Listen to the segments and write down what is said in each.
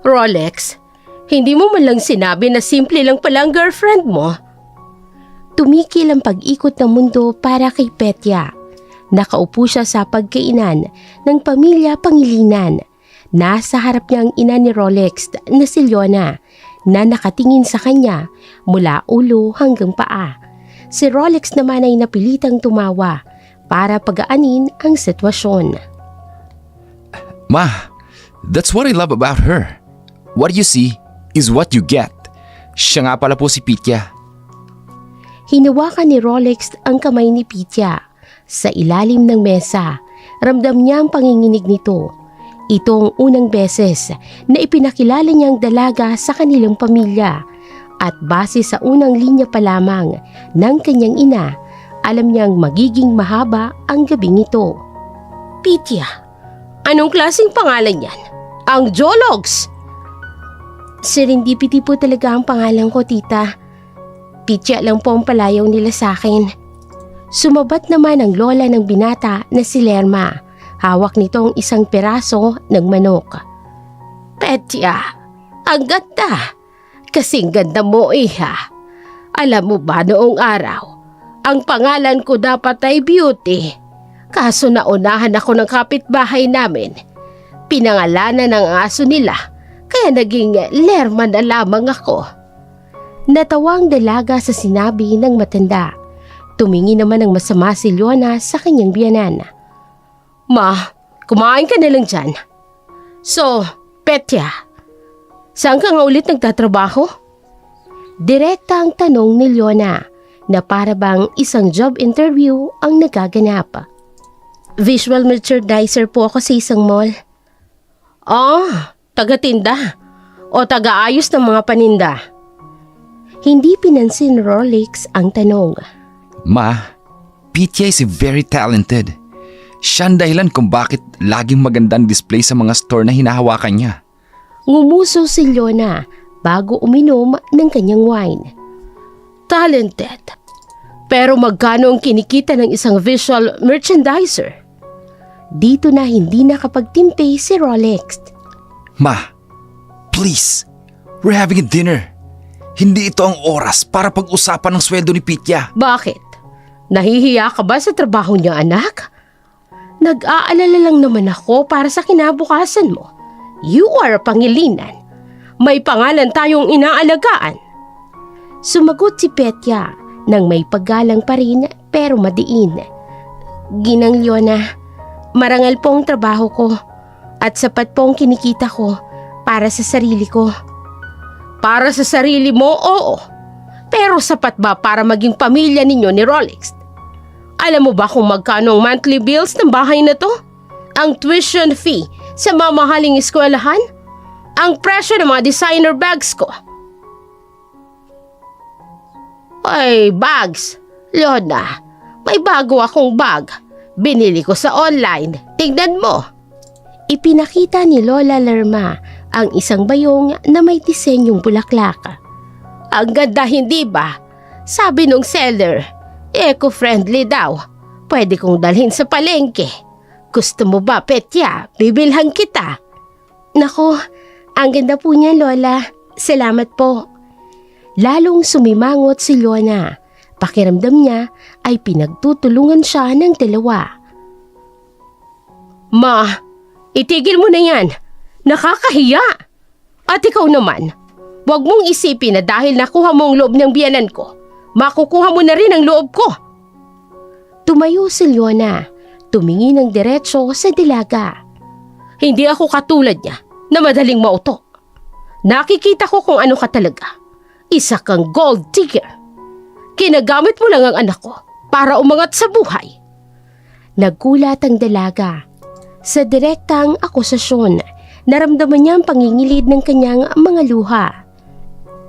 Rolex, hindi mo man lang sinabi na simple lang pala ang girlfriend mo. Tumikil ang pag-ikot ng mundo para kay Petya. Nakaupo siya sa pagkainan ng pamilya Pangilinan. Nasa harap niya ang ina ni Rolex na si Leona na nakatingin sa kanya mula ulo hanggang paa. Si Rolex naman ay napilitang tumawa para pagaanin ang sitwasyon. Ma, that's what I love about her. What you see is what you get. Siya nga pala po si Pitya. Hinawakan ni Rolex ang kamay ni Pitya. Sa ilalim ng mesa, ramdam niya ang panginginig nito. Ito ang unang beses na ipinakilala niyang dalaga sa kanilang pamilya. At base sa unang linya pa lamang ng kanyang ina, alam niyang magiging mahaba ang gabing ito. Pitya, anong klaseng pangalan yan? Ang Jologs! Serendipity po talaga ang pangalan ko, tita. Pitya lang po ang palayaw nila sa akin. Sumabat naman ang lola ng binata na si Lerma. Hawak nito ang isang piraso ng manok. Petya, ang ganda. Kasing ganda mo, iha. Alam mo ba noong araw, ang pangalan ko dapat ay Beauty. Kaso naunahan ako ng kapitbahay namin. Pinangalanan ng aso nila, kaya naging Lerma na lamang ako. Natawang dalaga sa sinabi ng matanda. Tumingin naman ng masama si Leona sa kanyang biyanan. Ma, kumain ka na lang dyan. So, Petya, saan ka nga ulit nagtatrabaho? Direkta ang tanong ni Leona na para bang isang job interview ang nagaganap. Visual merchandiser po ako sa isang mall. Taga-tinda o taga-ayos ng mga paninda? Hindi pinansin Rolex ang tanong. Ma, Pitya is very talented. Siya ang dahilan kung bakit laging magandang display sa mga store na hinahawakan niya. Ngumuso si Leona bago uminom ng kanyang wine. Talented. Pero magkano ang kinikita ng isang visual merchandiser? Dito na hindi nakapagtimpi si Rolex. Ma, please, we're having a dinner. Hindi ito ang oras para pag-usapan ng sweldo ni Pitya. Bakit? Nahihiya ka ba sa trabaho niya, anak? Nag-aalala lang naman ako para sa kinabukasan mo. You are a Pangilinan. May pangalan tayong inaalagaan. Sumagot si Petya nang may paggalang pa rin pero madiin. Ginang Leona, marangal po ang trabaho ko at sapat po ang kinikita ko para sa sarili ko. Para sa sarili mo, oo. Pero sapat ba para maging pamilya ninyo ni Rolex? Alam mo ba kung magkano ang monthly bills ng bahay na to? Ang tuition fee sa mamahaling eskwelahan? Ang presyo ng mga designer bags ko? Ay, bags. Lona, may bago akong bag. Binili ko sa online. Tingnan mo. Ipinakita ni Lola Lerma ang isang bayong na may disenyong bulaklak. Ang ganda, hindi ba? Sabi nung seller, eco-friendly daw. Pwede kong dalhin sa palengke. Gusto mo ba, Petya? Bibilhan kita. Nako, ang ganda po niya, Lola. Salamat po. Lalong sumimangot si Leona. Pakiramdam niya ay pinagtutulungan siya ng dalawa. Ma, itigil mo na yan. Nakakahiya. At ikaw naman, huwag mong isipin na dahil nakuha mo ang loob ng biyanan ko, makukuha mo na rin ang loob ko. Tumayo si Leona, tumingin ng diretso sa dilaga. Hindi ako katulad niya na madaling mauto. Nakikita ko kung ano ka talaga. Isa kang gold digger. Kinagamit mo lang ang anak ko para umangat sa buhay. Nagkulat ang dalaga. Sa direktang akusasyon, naramdaman niya ang pangingilid ng kanyang mga luha.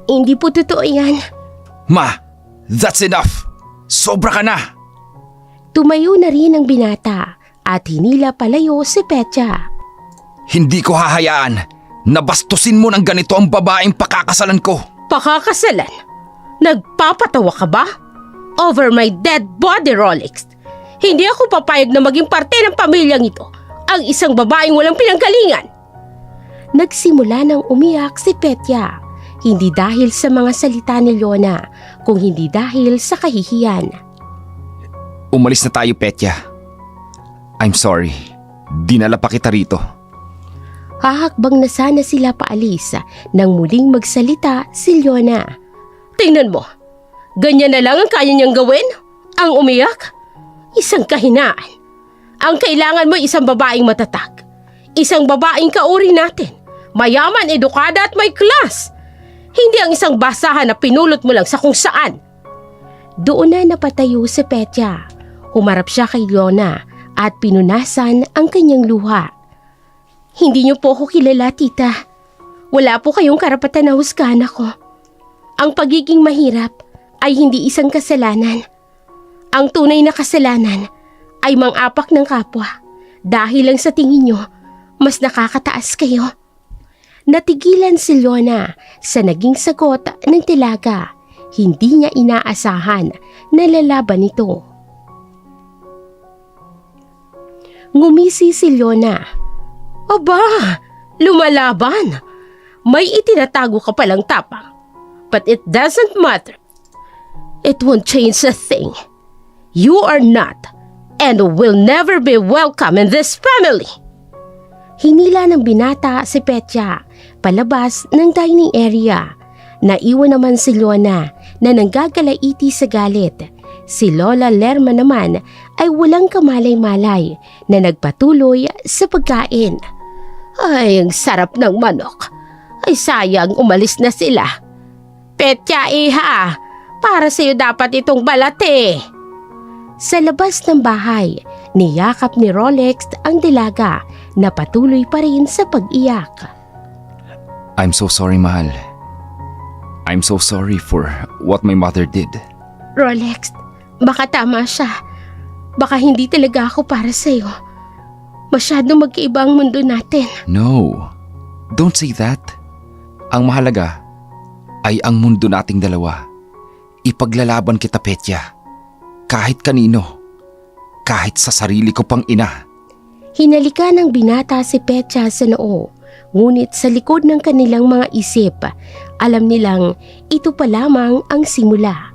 Hindi po totoo yan. Ma, that's enough. Sobra ka na. Tumayo na rin ang binata at hinila palayo si Petya. Hindi ko hahayaan na bastusin mo ng ganito ang babaeng pakakasalan ko. Pakakasalan? Nagpapatawa ka ba? Over my dead body, Rolex. Hindi ako papayag na maging parte ng pamilyang ito ang isang babaeng walang pinanggalingan. nagsimula ng umiyak si Petya. Hindi dahil sa mga salita ni Leona, kung hindi dahil sa kahihiyan. Umalis na tayo, Petya. I'm sorry. Dinala pa kita rito. Hahakbang na sana sila paalis nang muling magsalita si Leona. Tingnan mo, ganyan na lang ang kaya niyang gawin? Ang umiyak? Isang kahinaan. Ang kailangan mo isang babaeng matatag. Isang babaeng kauri natin. Mayaman, edukada at may class. Hindi ang isang basahan na pinulot mo lang sa kung saan. Doon na napatayo si Petya. Humarap siya kay Leona at pinunasan ang kanyang luha. Hindi niyo po ako kilala, tita. Wala po kayong karapatan na husgahan ako. Ang pagiging mahirap ay hindi isang kasalanan. Ang tunay na kasalanan ay mang-apak ng kapwa dahil lang sa tingin niyo mas nakakataas kayo. Natigilan si Leona sa naging sagot ng dalaga. Hindi niya inaasahan na lalaban ito. Ngumisi si Leona. Aba, lumalaban. May itinatago ka palang tapang. But it doesn't matter. It won't change a thing. You are not and will never be welcome in this family. Hinila ng binata si Petya palabas ng dining area. Naiwan naman si Leona na nanggagalaiti sa galit. Si Lola Lerma naman ay walang kamalay-malay na nagpatuloy sa pagkain. Ay, ang sarap ng manok. Ay, sayang umalis na sila. Petya, iha, para sa'yo dapat itong balat eh. Sa labas ng bahay, niyakap ni Rolex ang dalaga na patuloy pa rin sa pag-iyak. I'm so sorry, mahal. I'm so sorry for what my mother did. Rolex, baka tama siya. Baka hindi talaga ako para sa'yo. Masyadong magkaiba ang mundo natin. No, don't say that. Ang mahalaga ay ang mundo nating dalawa. Ipaglalaban kita, Petya. Kahit kanino. Kahit sa sarili ko pang ina. Hinalika ng binata si Petya sa noo. Ngunit sa likod ng kanilang mga isip, alam nilang ito pa lamang ang simula.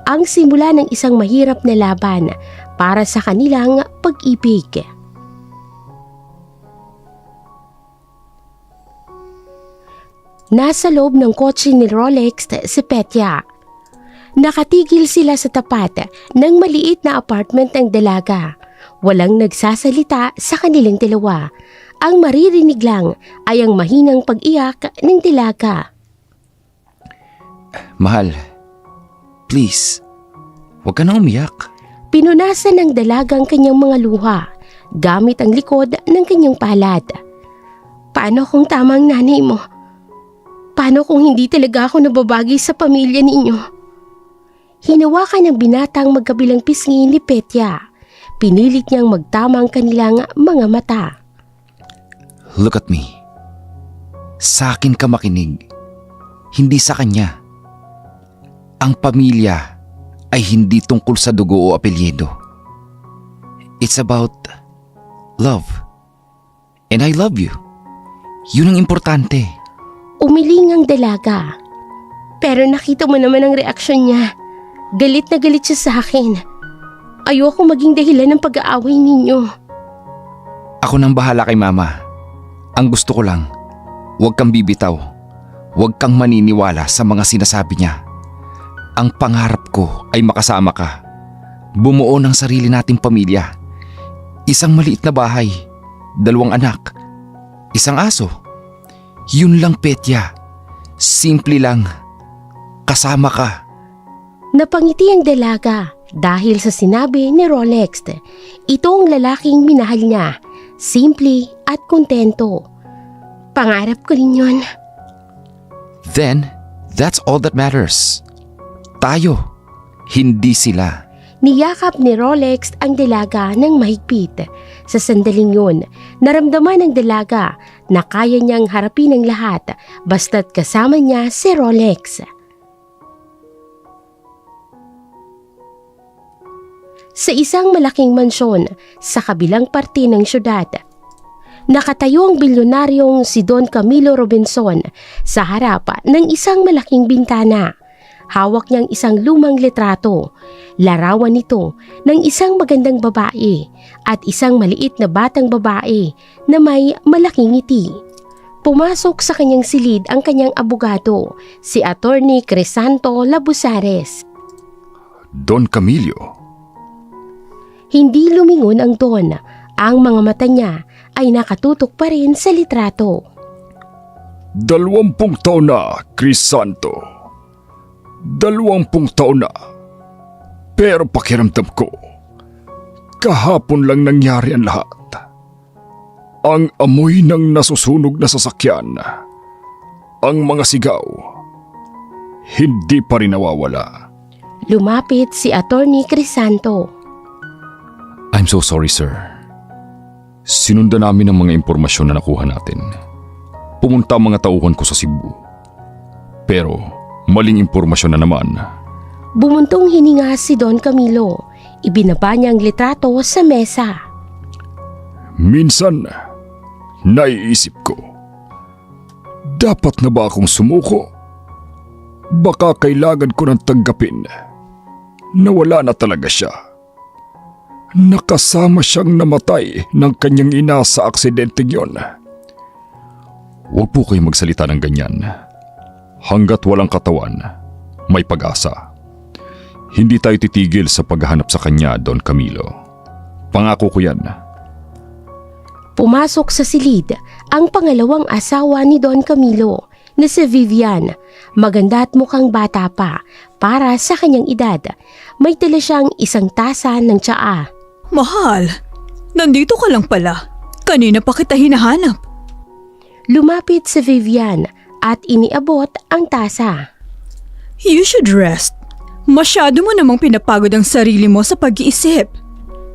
Ang simula ng isang mahirap na laban para sa kanilang pag-ibig. Nasa loob ng kotse ni Rolex si Petya. Nakatigil sila sa tapat ng maliit na apartment ng dalaga. Walang nagsasalita sa kanilang dalawa. Ang maririnig lang ay ang mahinang pag-iyak ng dalaga. Mahal, please, huwag ka na umiyak. Pinunasan ng dalagang kanyang mga luha gamit ang likod ng kanyang palad. Paano kung tama ang nanay mo? Paano kung hindi talaga ako nababagay sa pamilya ninyo? Hinawakan ng binatang magkabilang pisngi ni Petya. Pinilit niyang magtama ang kanilang mga mata. Look at me. Sa akin ka makinig, hindi sa kanya. Ang pamilya ay hindi tungkol sa dugo o apelyido. It's about love. And I love you. Yun ang importante. Umiling ang dalaga. Pero nakita mo naman ang reaksyon niya. Galit na galit siya sa akin. Ayoko maging dahilan ng pag-aaway ninyo. Ako nang bahala kay mama. Ang gusto ko lang, huwag kang bibitaw. Huwag kang maniniwala sa mga sinasabi niya. Ang pangarap ko ay makasama ka. Bumuo ng sarili nating pamilya. Isang maliit na bahay, 2 anak, isang aso. Yun lang, Petya. Simple lang. Kasama ka. Napangiti ang dalaga dahil sa sinabi ni Rolex. Ito ang lalaking minahal niya. Simple at kontento. Pangarap ko rin yun. Then, that's all that matters. Tayo, hindi sila. Niyakap ni Rolex ang dalaga ng mahigpit. Sa sandaling yun, naramdaman ng dalaga na kaya niyang harapin ang lahat basta't kasama niya si Rolex. Sa isang malaking mansyon sa kabilang parte ng syudad, Nakatayo ang bilyonaryong si Don Camilo Robinson sa harap ng isang malaking bintana. Hawak niyang isang lumang litrato. Larawan nito ng isang magandang babae at isang maliit na batang babae na may malaking ngiti. Pumasok sa kanyang silid ang kanyang abogado, si Attorney Crisanto Labuzares. Don Camilo, Hindi lumingon ang Don. Ang mga mata niya ay nakatutok pa rin sa litrato. 20 taon na, Crisanto. 20 taon na. Pero pakiramdam ko, kahapon lang nangyari ang lahat. Ang amoy ng nasusunog na sasakyan, ang mga sigaw, hindi pa rin nawawala. Lumapit si Attorney Crisanto. I'm so sorry, sir. Sinundan namin ang mga impormasyon na nakuha natin. Pumunta ang mga tauhan ko sa Cebu. Pero maling impormasyon na naman. Bumuntong hininga si Don Camilo. Ibinaba niya ang litrato sa mesa. Minsan, naiisip ko, dapat na ba akong sumuko? Baka kailangan ko nang tanggapin na wala na talaga siya. Nakasama siyang namatay ng kanyang ina sa aksidenteng yon. Huwag po kayong magsalita ng ganyan. Hanggat walang katawan, may pag-asa. Hindi tayo titigil sa paghahanap sa kanya, Don Camilo. Pangako ko yan. Pumasok sa silid ang pangalawang asawa ni Don Camilo na si Vivian. Maganda at mukhang bata pa para sa kanyang edad. May tala siyang isang tasa ng tsaa. Mahal, nandito ka lang pala. Kanina pa kita hinahanap. Lumapit si Vivian at iniabot ang tasa. You should rest. Masyado mo namang pinapagod ang sarili mo sa pag-iisip.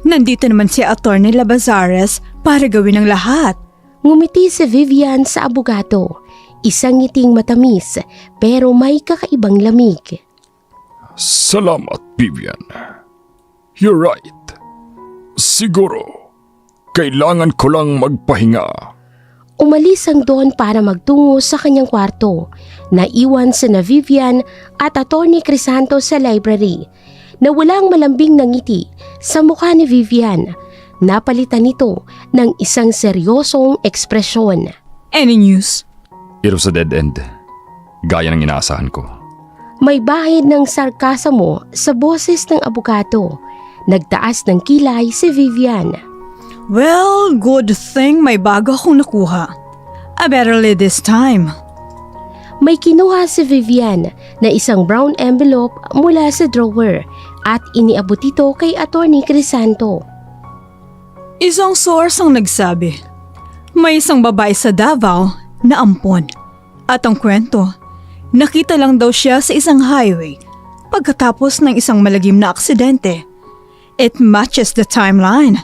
Nandito naman si Attorney Labuzares para gawin ang lahat. Ngumiti si Vivian sa abogado. Isang ngiting matamis pero may kakaibang lamig. Salamat, Vivian. You're right. Siguro, kailangan ko lang magpahinga. Umalis ang Don para magtungo sa kanyang kwarto. Naiwan sina Vivian at Attorney Crisanto sa library. Na walang malambing na ngiti sa mukha ni Vivian. Napalitan nito ng isang seryosong ekspresyon. Any news? It was a dead end. Gaya ng inaasahan ko. May bahid ng sarkasmo sa boses ng abogado. Nagtaas ng kilay si Vivian. Well, good thing may bago akong nakuha. I better leave this time. May kinuha si Vivian na isang brown envelope mula sa drawer at iniabot ito kay Attorney Crisanto. Isang source ang nagsabi. May isang babae sa Davao na ampon. At ang kwento, nakita lang daw siya sa isang highway pagkatapos ng isang malagim na aksidente. It matches the timeline.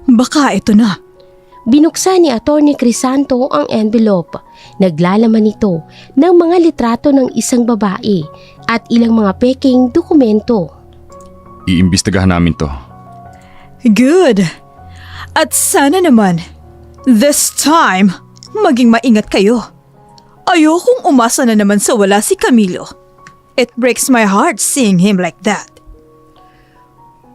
Baka ito na. Binuksan ni Attorney Crisanto ang envelope. Naglalaman ito ng mga litrato ng isang babae at ilang mga peking dokumento. Iimbestigahan namin to. Good. At sana naman, this time, maging maingat kayo. Ayokong umasa na naman sa wala si Camilo. It breaks my heart seeing him like that.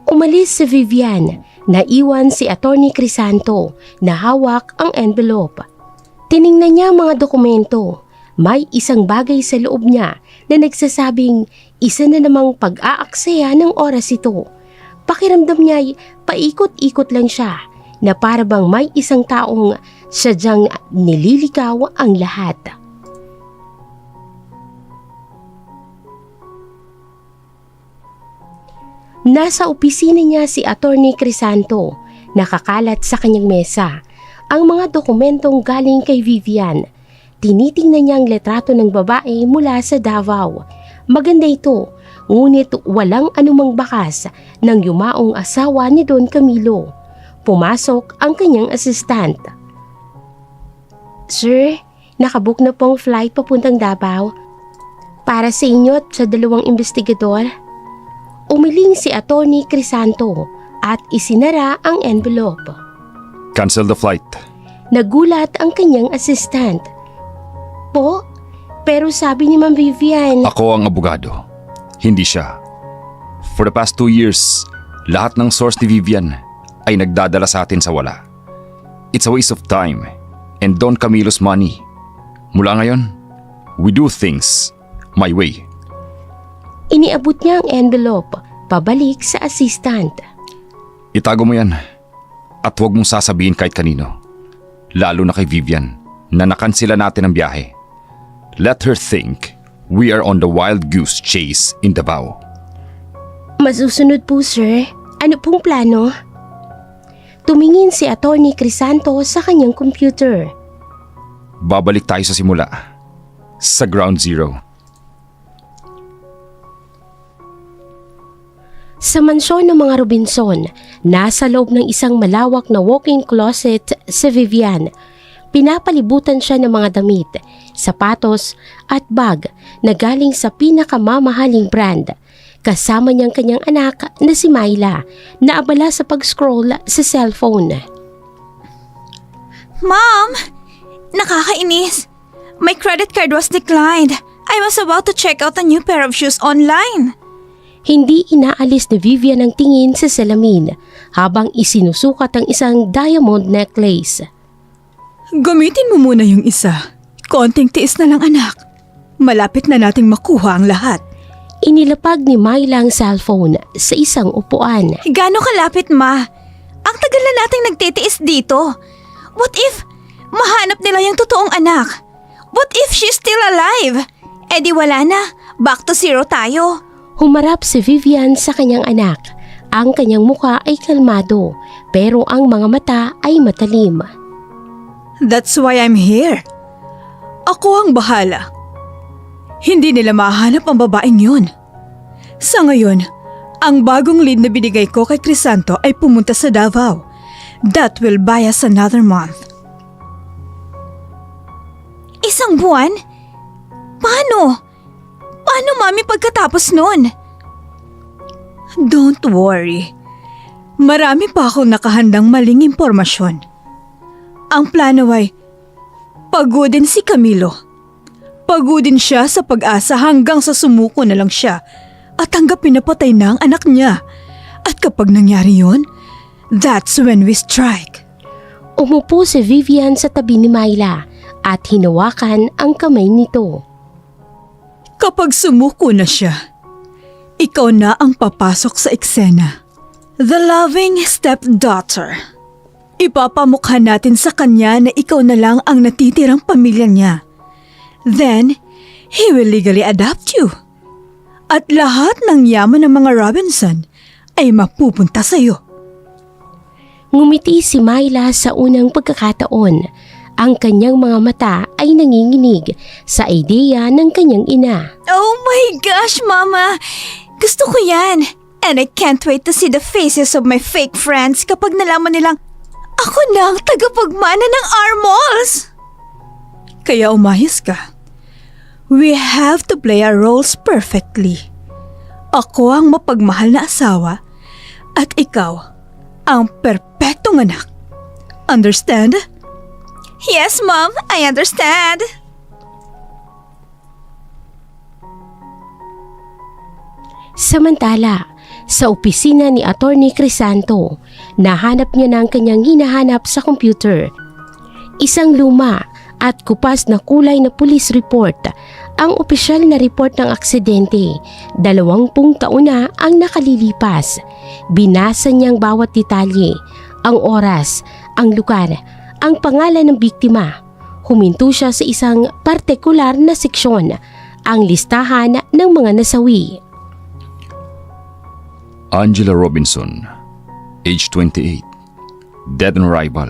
Umalis si Vivian. Naiwan si Attorney Crisanto na hawak ang envelope. Tiningnan niya ang mga dokumento. May isang bagay sa loob niya na nagsasabing isa na namang pag-aaksaya ng oras ito. Pakiramdam niya ay paikot-ikot lang siya na para bang may isang taong sadyang nililikaw ang lahat. Nasa opisina niya si Attorney Crisanto. Nakakalat sa kanyang mesa ang mga dokumentong galing kay Vivian. Tinitingnan niya ang litrato ng babae mula sa Davao. Maganda ito, ngunit walang anumang bakas ng yumaong asawa ni Don Camilo. Pumasok ang kanyang assistant. Sir, nakabook na pong flight papuntang Davao para sa inyo at sa dalawang investigador. Umiling si Attorney Crisanto at isinara ang envelope. Cancel the flight. Nagulat ang kanyang assistant. Po, pero sabi ni Ma'am Vivian… Ako ang abogado, hindi siya. For the past 2 years, lahat ng source ni Vivian ay nagdadala sa atin sa wala. It's a waste of time and Don Camilo's money. Mula ngayon, we do things my way. Iniabot niya ang envelope pabalik sa assistant. Itago mo yan at huwag mong sasabihin kahit kanino. Lalo na kay Vivian na nakansela natin ang biyahe. Let her think we are on the wild goose chase in Davao. Masusunod po, sir. Ano pong plano? Tumingin si Attorney Crisanto sa kanyang computer. Babalik tayo sa simula. Sa ground zero. Sa mansyon ng mga Robinson, nasa loob ng isang malawak na walk-in closet si Vivian. Pinapalibutan siya ng mga damit, sapatos at bag na galing sa pinakamamahaling brand. Kasama niyang kanyang anak na si Myla na abala sa pag-scroll sa cellphone. Mom! Nakakainis. My credit card was declined. I was about to check out a new pair of shoes online. Hindi inaalis ni Vivian ang tingin sa salamin habang isinusukat ang isang diamond necklace. Gamitin mo muna yung isa. Konting tiis na lang anak. Malapit na nating makuha ang lahat. Inilapag ni Myla ang cellphone sa isang upuan. Gano'ng kalapit, Ma? Ang tagal na nating nagtitiis dito. What if mahanap nila yung totoong anak? What if she's still alive? Eh di wala na. Back to zero tayo. Humarap si Vivian sa kanyang anak. Ang kanyang mukha ay kalmado pero ang mga mata ay matalim. That's why I'm here. Ako ang bahala. Hindi nila mahanap ang babaeng yun. Sa ngayon, ang bagong lead na binigay ko kay Crisanto ay pumunta sa Davao. That will buy us another month. Isang buwan? Paano? Paano, Mami, pagkatapos nun? Don't worry. Marami pa akong nakahandang maling impormasyon. Ang plano ay pagodin si Camilo. Pagodin siya sa pag-asa hanggang sa sumuko na lang siya at tanggapin na patay na ang anak niya. At kapag nangyari yun, that's when we strike. Umupo si Vivian sa tabi ni Myla at hinawakan ang kamay nito. Kapag sumuko na siya, ikaw na ang papasok sa eksena. The loving stepdaughter. Ipapamukha natin sa kanya na ikaw na lang ang natitirang pamilya niya. Then, he will legally adopt you. At lahat ng yaman ng mga Robinson ay mapupunta sa iyo. Ngumiti si Myla sa unang pagkakataon. Ang kanyang mga mata ay nanginginig sa ideya ng kanyang ina. Oh my gosh, Mama! Gusto ko yan! And I can't wait to see the faces of my fake friends kapag nalaman nilang ako na ang tagapagmana ng Armols! Kaya umayos ka. We have to play our roles perfectly. Ako ang mapagmahal na asawa at ikaw ang perpektong anak. Understand? Yes, Mom, I understand. Samantala, sa opisina ni Attorney Crisanto, nahanap niya na ang kanyang hinahanap sa computer. Isang luma at kupas na kulay na police report, ang opisyal na report ng aksidente. 20 taon na ang nakalilipas. Binasa niyang bawat detalye, ang oras, ang lugar, ang pangalan ng biktima. Huminto siya sa isang partikular na seksyon, ang listahan ng mga nasawi. Angela Robinson, age 28, dead on arrival.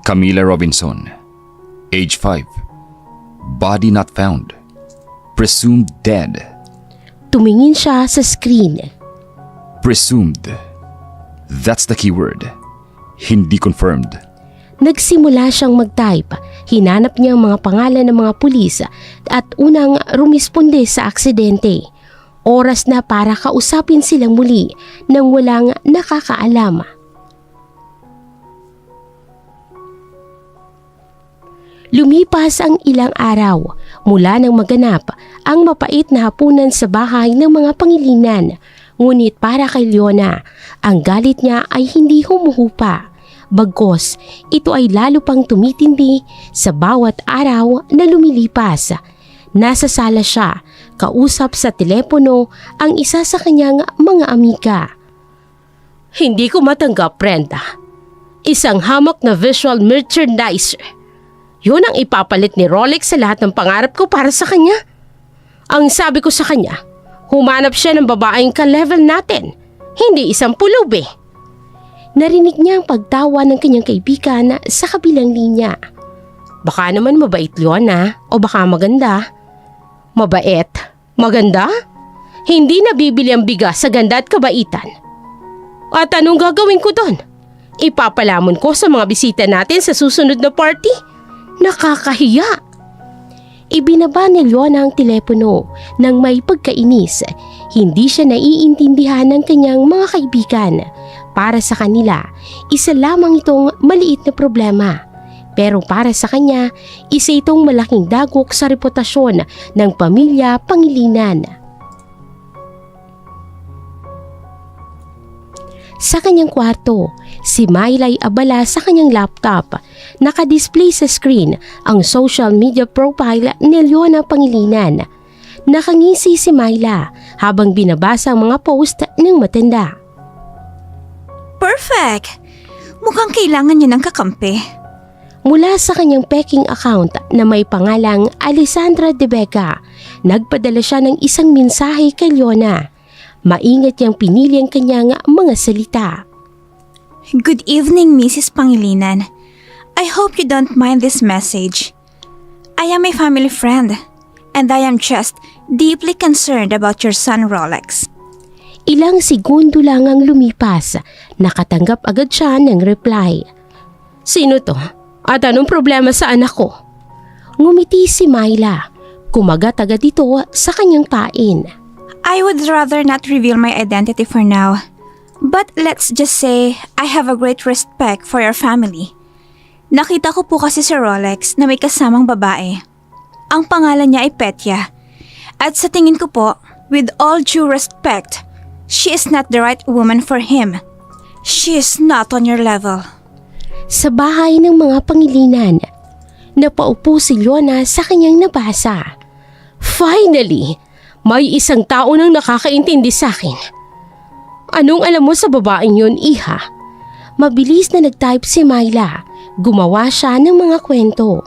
Camila Robinson, age 5, body not found, presumed dead. Tumingin siya sa screen. Presumed. That's the keyword. Hindi confirmed. Nagsimula siyang mag-type. Hinanap niya ang mga pangalan ng mga pulis at unang rumisponde sa aksidente. Oras na para kausapin silang muli nang walang nakakaalam. Lumipas ang ilang araw mula nang maganap ang mapait na hapunan sa bahay ng mga Pangilinan. Ngunit para kay Leona, ang galit niya ay hindi humuhupa. Bagkus, ito ay lalo pang tumitindi sa bawat araw na lumilipas. Nasa sala siya, kausap sa telepono ang isa sa kanyang mga amiga. Hindi ko matanggap, Brenda. Isang hamak na visual merchandiser. Yun ang ipapalit ni Rolex sa lahat ng pangarap ko para sa kanya. Ang sabi ko sa kanya, humanap siya ng babaeng ka-level natin, hindi isang pulubi. Narinig niya ang pagtawa ng kanyang kaibigan sa kabilang linya. Baka naman mabait Leona o baka maganda. Mabait? Maganda? Hindi nabibili ang bigas sa ganda at kabaitan. At anong gagawin ko doon? Ipapalamon ko sa mga bisita natin sa susunod na party? Nakakahiya. Ibinaba ni Leona ang telepono nang may pagkainis. Hindi siya naiintindihan ng kanyang mga kaibigan. Para sa kanila, isa lamang itong maliit na problema. Pero para sa kanya, isa itong malaking dagok sa reputasyon ng pamilya Pangilinan. Sa kanyang kwarto, si Myla ay abala sa kanyang laptop. Nakadisplay sa screen ang social media profile ni Leona Pangilinan. Nakangisi si Myla habang binabasa ang mga post ng matanda. Perfect! Mukhang kailangan niya ng kakampi. Mula sa kanyang peking account na may pangalang Alessandra De Vega, nagpadala siya ng isang mensahe kay Leona. Maingat niyang pinili ang kanyang mga salita. Good evening, Mrs. Pangilinan. I hope you don't mind this message. I am a family friend, and I am just deeply concerned about your son Rolex. Ilang segundo lang ang lumipas, nakatanggap agad siya ng reply. Sino to? At anong problema sa anak ko? Ngumiti si Myla, kumagat agad ito sa kanyang pain. I would rather not reveal my identity for now. But let's just say I have a great respect for your family. Nakita ko po kasi si Rolex na may kasamang babae. Ang pangalan niya ay Petya. At sa tingin ko po, with all due respect, she is not the right woman for him. She is not on your level. Sa bahay ng mga Pangilinan, napaupo si Leona sa kanyang nabasa. Finally! May isang tao nang nakakaintindi sa akin. Anong alam mo sa babaeng yun, Iha? Mabilis na nag-type si Myla. Gumawa siya ng mga kwento.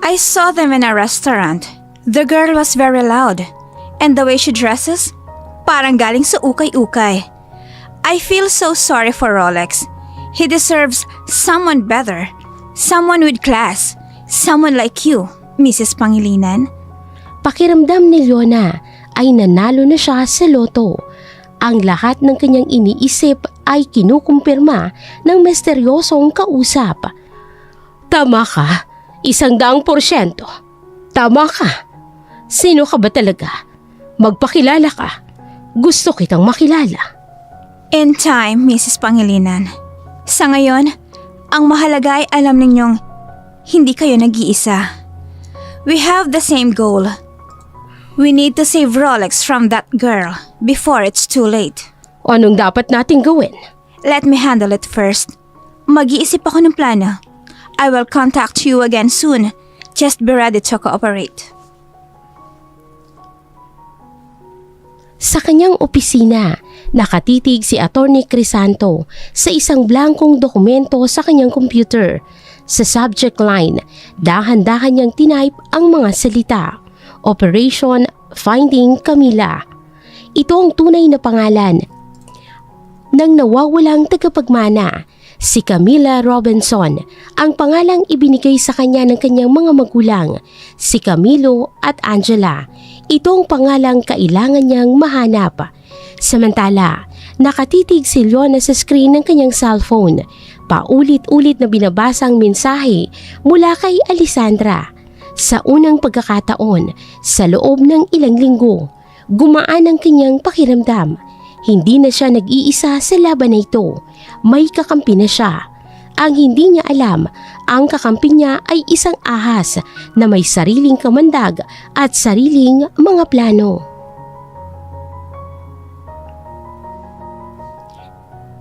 I saw them in a restaurant. The girl was very loud. And the way she dresses, parang galing sa ukay-ukay. I feel so sorry for Rolex. He deserves someone better. Someone with class. Someone like you, Mrs. Pangilinan. Pakiramdam ni Leona ay nanalo na siya sa loto. Ang lahat ng kanyang iniisip ay kinukumpirma ng misteryosong kausap. Tama ka, 100%. Tama ka. Sino ka ba talaga? Magpakilala ka. Gusto kitang makilala. In time, Mrs. Pangilinan. Sa ngayon, ang mahalaga ay alam ninyong hindi kayo nag-iisa. We have the same goal. We need to save Rolex from that girl before it's too late. Anong dapat nating gawin? Let me handle it first. Mag-iisip ako ng plano. I will contact you again soon. Just be ready to cooperate. Sa kanyang opisina, nakatitig si Atty. Crisanto sa isang blankong dokumento sa kanyang computer. Sa subject line, dahan-dahan niyang tinype ang mga salita. Operation Finding Camila. Ito ang tunay na pangalan ng nawawalang tagapagmana, si Camila Robinson. Ang pangalang ibinigay sa kanya ng kanyang mga magulang, si Camilo at Angela. Ito ang pangalang kailangan niyang mahanap. Samantala, nakatitig si Leona sa screen ng kanyang cellphone. Paulit-ulit na binabasa ang mensahe mula kay Alessandra. Sa unang pagkakataon, sa loob ng ilang linggo, gumaan ang kanyang pakiramdam. Hindi na siya nag-iisa sa laban na ito. May kakampi na siya. Ang hindi niya alam ang kakampi niya ay isang ahas na may sariling kamandag at sariling mga plano.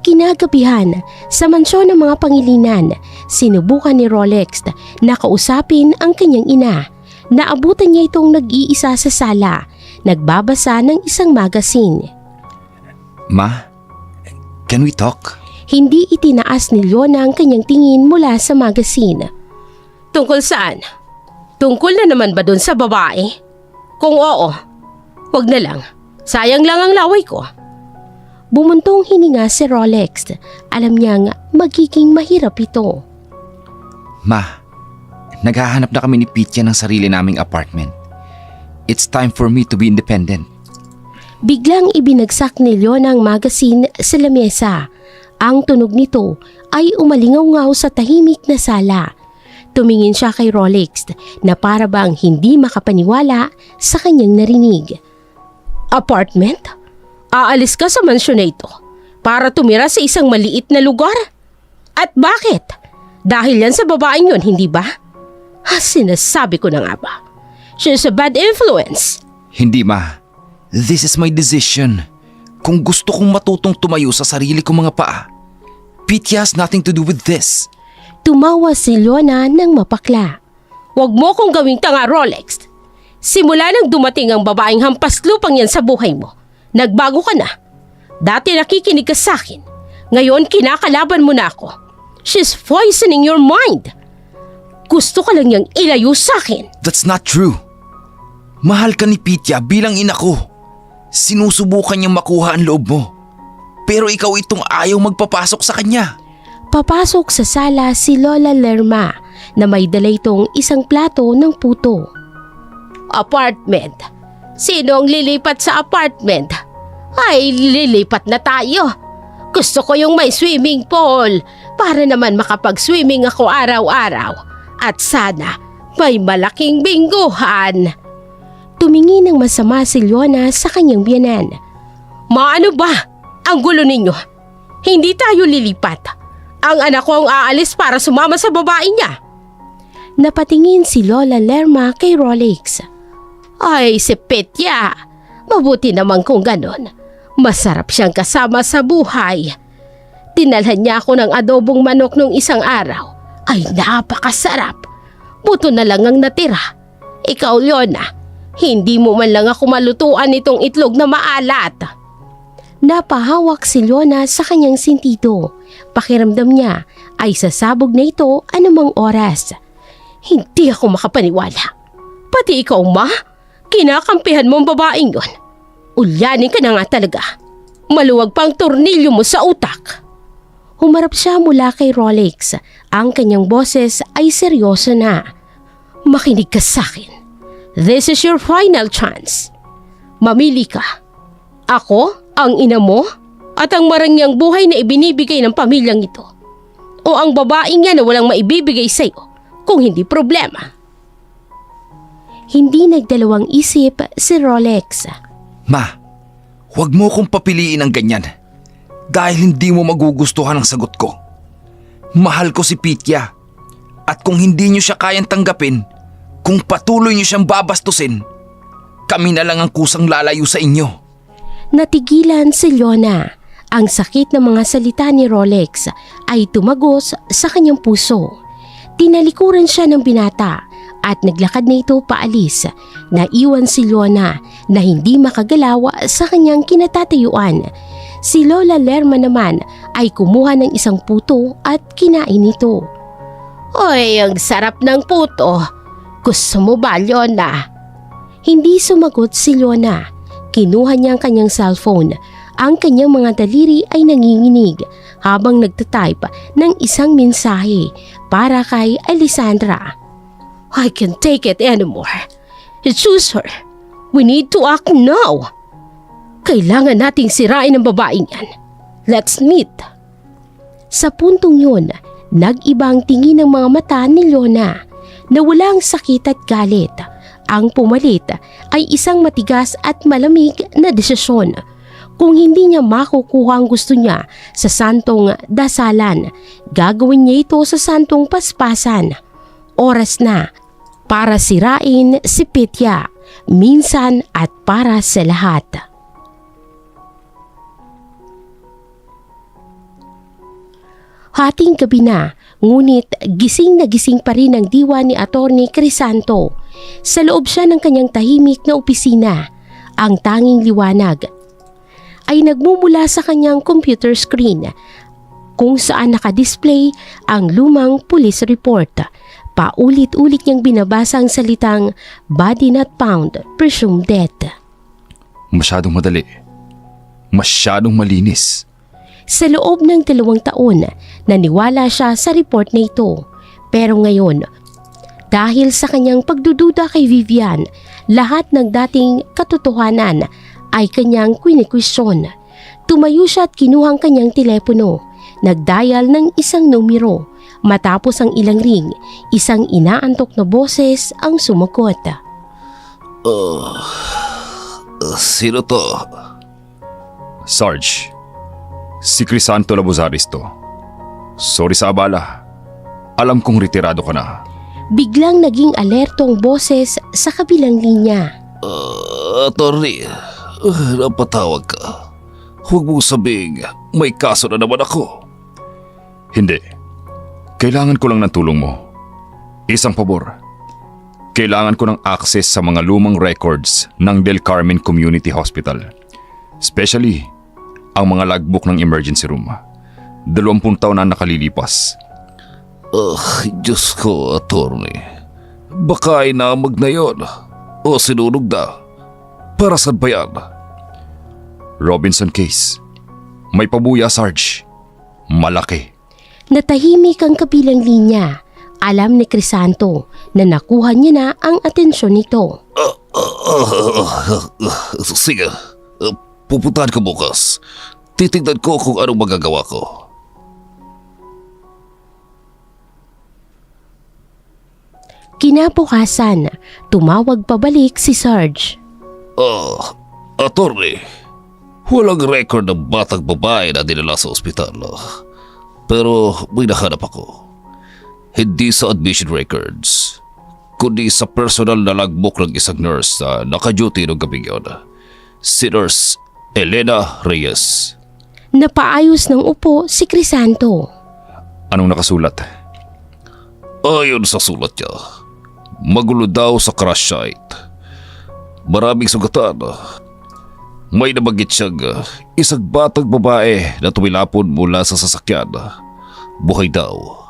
Kinagabihan, sa mansyon ng mga Pangilinan, sinubukan ni Rolex na kausapin ang kanyang ina. Naabutan niya itong nag-iisa sa sala, nagbabasa ng isang magazine. Ma, can we talk? Hindi itinaas ni Leona ang kanyang tingin mula sa magazine. Tungkol saan? Tungkol na naman ba dun sa babae? Kung oo, wag na lang. Sayang lang ang laway ko. Bumuntong hininga si Rolex. Alam niyang magiging mahirap ito. Ma, naghahanap na kami ni Pitya ng sarili naming apartment. It's time for me to be independent. Biglang ibinagsak ni Leona ang magazine sa lamesa. Ang tunog nito ay umalingaw-ngaw sa tahimik na sala. Tumingin siya kay Rolex na para bang hindi makapaniwala sa kanyang narinig. Apartment? Aalis ka sa mansyon na ito para tumira sa isang maliit na lugar? At bakit? Dahil yan sa babaeng yun, hindi ba? Sinasabi ko na nga ba? She's a bad influence. Hindi, Ma. This is my decision. Kung gusto kong matutong tumayo sa sarili kong mga paa, Pitya has nothing to do with this. Tumawa si Leona ng mapakla. Huwag mo kong gawing tanga, Rolex. Simula nang dumating ang babaeng hampas lupang yan sa buhay mo, nagbago ka na. Dati nakikinig ka sa akin. Ngayon kinakalaban mo na ako. She's poisoning your mind. Gusto ka lang niyang ilayo sa akin. That's not true. Mahal ka ni Pitya bilang ina ko. Sinusubukan niyang makuha ang loob mo. Pero ikaw itong ayaw magpapasok sa kanya. Papasok sa sala si Lola Lerma na may dala itong isang plato ng puto. Apartment. Sino ang lilipat sa apartment? Ay, lilipat na tayo. Gusto ko yung may swimming pool para naman makapag-swimming ako araw-araw. At sana may malaking bingguhan. Tumingin ng masama si Leona sa kanyang biyanan. Maano ba? Ang gulo ninyo. Hindi tayo lilipat. Ang anak ko ang aalis para sumama sa babae niya. Napatingin si Lola Lerma kay Rolex. Ay, si Pitya. Mabuti naman kung ganon. Masarap siyang kasama sa buhay. Dinalhan niya ako ng adobong manok nung isang araw. Ay, napakasarap. Buto na lang ang natira. Ikaw, Leona, hindi mo man lang ako malutuan itong itlog na maalat. Napahawak si Leona sa kanyang sentido. Pakiramdam niya ay sasabog na ito anumang oras. Hindi ako makapaniwala. Pati ikaw, Ma? Kinakampihan mo ang babaeng yun. Ulyanin ka na nga talaga. Maluwag pang tornilyo mo sa utak. Humarap siya mula kay Rolex. Ang kanyang boses ay seryoso na. Makinig ka sa akin. This is your final chance. Mamili ka. Ako, ang ina mo, at ang marangyang buhay na ibinibigay ng pamilyang ito. O ang babaeng yan na walang maibibigay sa'yo kung hindi problema. Hindi nagdalawang isip si Rolex. Ma, huwag mo kong papiliin ng ganyan. Dahil hindi mo magugustuhan ang sagot ko. Mahal ko si Pitya. At kung hindi niyo siya kayang tanggapin, kung patuloy niyo siyang babastusin, kami na lang ang kusang lalayo sa inyo. Natigilan si Leona. Ang sakit ng mga salita ni Rolex ay tumagos sa kanyang puso. Tinalikuran siya ng binata at naglakad na ito paalis. Naiwan si Leona na hindi makagalaw sa kanyang kinatatayuan. Si Lola Lerma naman ay kumuha ng isang puto at kinain ito. Oy, ang sarap ng puto. Gusto mo ba, Leona? Hindi sumagot si Leona. Kinuha niya ang kanyang cellphone. Ang kanyang mga daliri ay nanginginig habang nagtatype ng isang mensahe para kay Alessandra. I can't take it anymore. Choose her. We need to act now. Kailangan nating sirain ang babaeng yan. Let's meet. Sa puntong yun, nag-ibang tingin ng mga mata ni Leona na walang sakit at galit. Ang pumalit ay isang matigas at malamig na desisyon. Kung hindi niya makukuha ang gusto niya sa santong dasalan, gagawin niya ito sa santong paspasan. Oras na para sirain si Petya, minsan at para sa lahat. Hating gabi na, ngunit gising na gising pa rin ang diwa ni Atty. Crisanto. Sa loob siya ng kanyang tahimik na opisina. Ang tanging liwanag ay nagmumula sa kanyang computer screen kung saan nakadisplay ang lumang police report. Paulit-ulit niyang binabasa ang salitang body not found, presumed dead. Masyadong madali. Masyadong malinis. Sa loob ng 2 taon, naniwala siya sa report na ito. Pero ngayon, dahil sa kanyang pagdududa kay Vivian, lahat ng dating katotohanan ay kanyang kwestiyon. Tumayo siya at kinuhang kanyang telepono. Nagdial ng isang numero. Matapos ang ilang ring, isang inaantok na boses ang sumagot. Sino to? Sarge, si Crisanto Labozaris to. Sorry sa abala. Alam kong retirado ka na. Biglang naging alerto ang boses sa kabilang linya. Attorney, napatawag ka. Huwag mong sabing may kaso na naman ako. Hindi. Kailangan ko lang ng tulong mo. Isang pabor. Kailangan ko ng access sa mga lumang records ng Del Carmen Community Hospital. Especially, ang mga logbook ng emergency room. 20 taon na nakalilipas. Diyos ko, attorney. Baka inamag na yon o sinunog na. Para saan ba yan? Robinson case. May pabuya, Sarge. Malaki. Natahimik ang kabilang linya. Alam ni Crisanto na nakuha niya na ang atensyon nito. Sige, pupuntahan ko bukas. Titignan ko kung anong magagawa ko. Kinabukasan, tumawag pabalik si Sarge. Attorney, walang record ng batang babae na dinala sa ospital. Pero may nahanap ako. Hindi sa admission records, kundi sa personal na logbook ng isang nurse na naka-duty noong gabing yun. Si Nurse Elena Reyes. Napaayos ng upo si Crisanto. Anong nakasulat? Ayon sa sulat niya, magulo daw sa crash site. Maraming sugatan. May nabanggit siyang isang batang babae na tumilapon mula sa sasakyan. Buhay daw.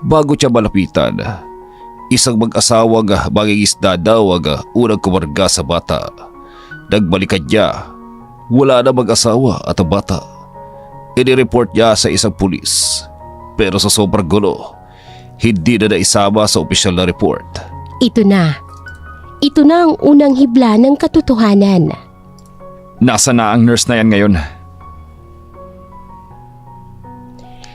Bago siya malapitan, isang mag-asawang mangingisda daw ang unang kumarga sa bata. Nagbalikan niya, wala na mag-asawa at ang bata. Inireport niya sa isang pulis. Pero sa sobrang gulo, hindi na naisama sa opisyal na report. Ito na. Ito na ang unang hibla ng katotohanan. Nasa na ang nurse na yan ngayon?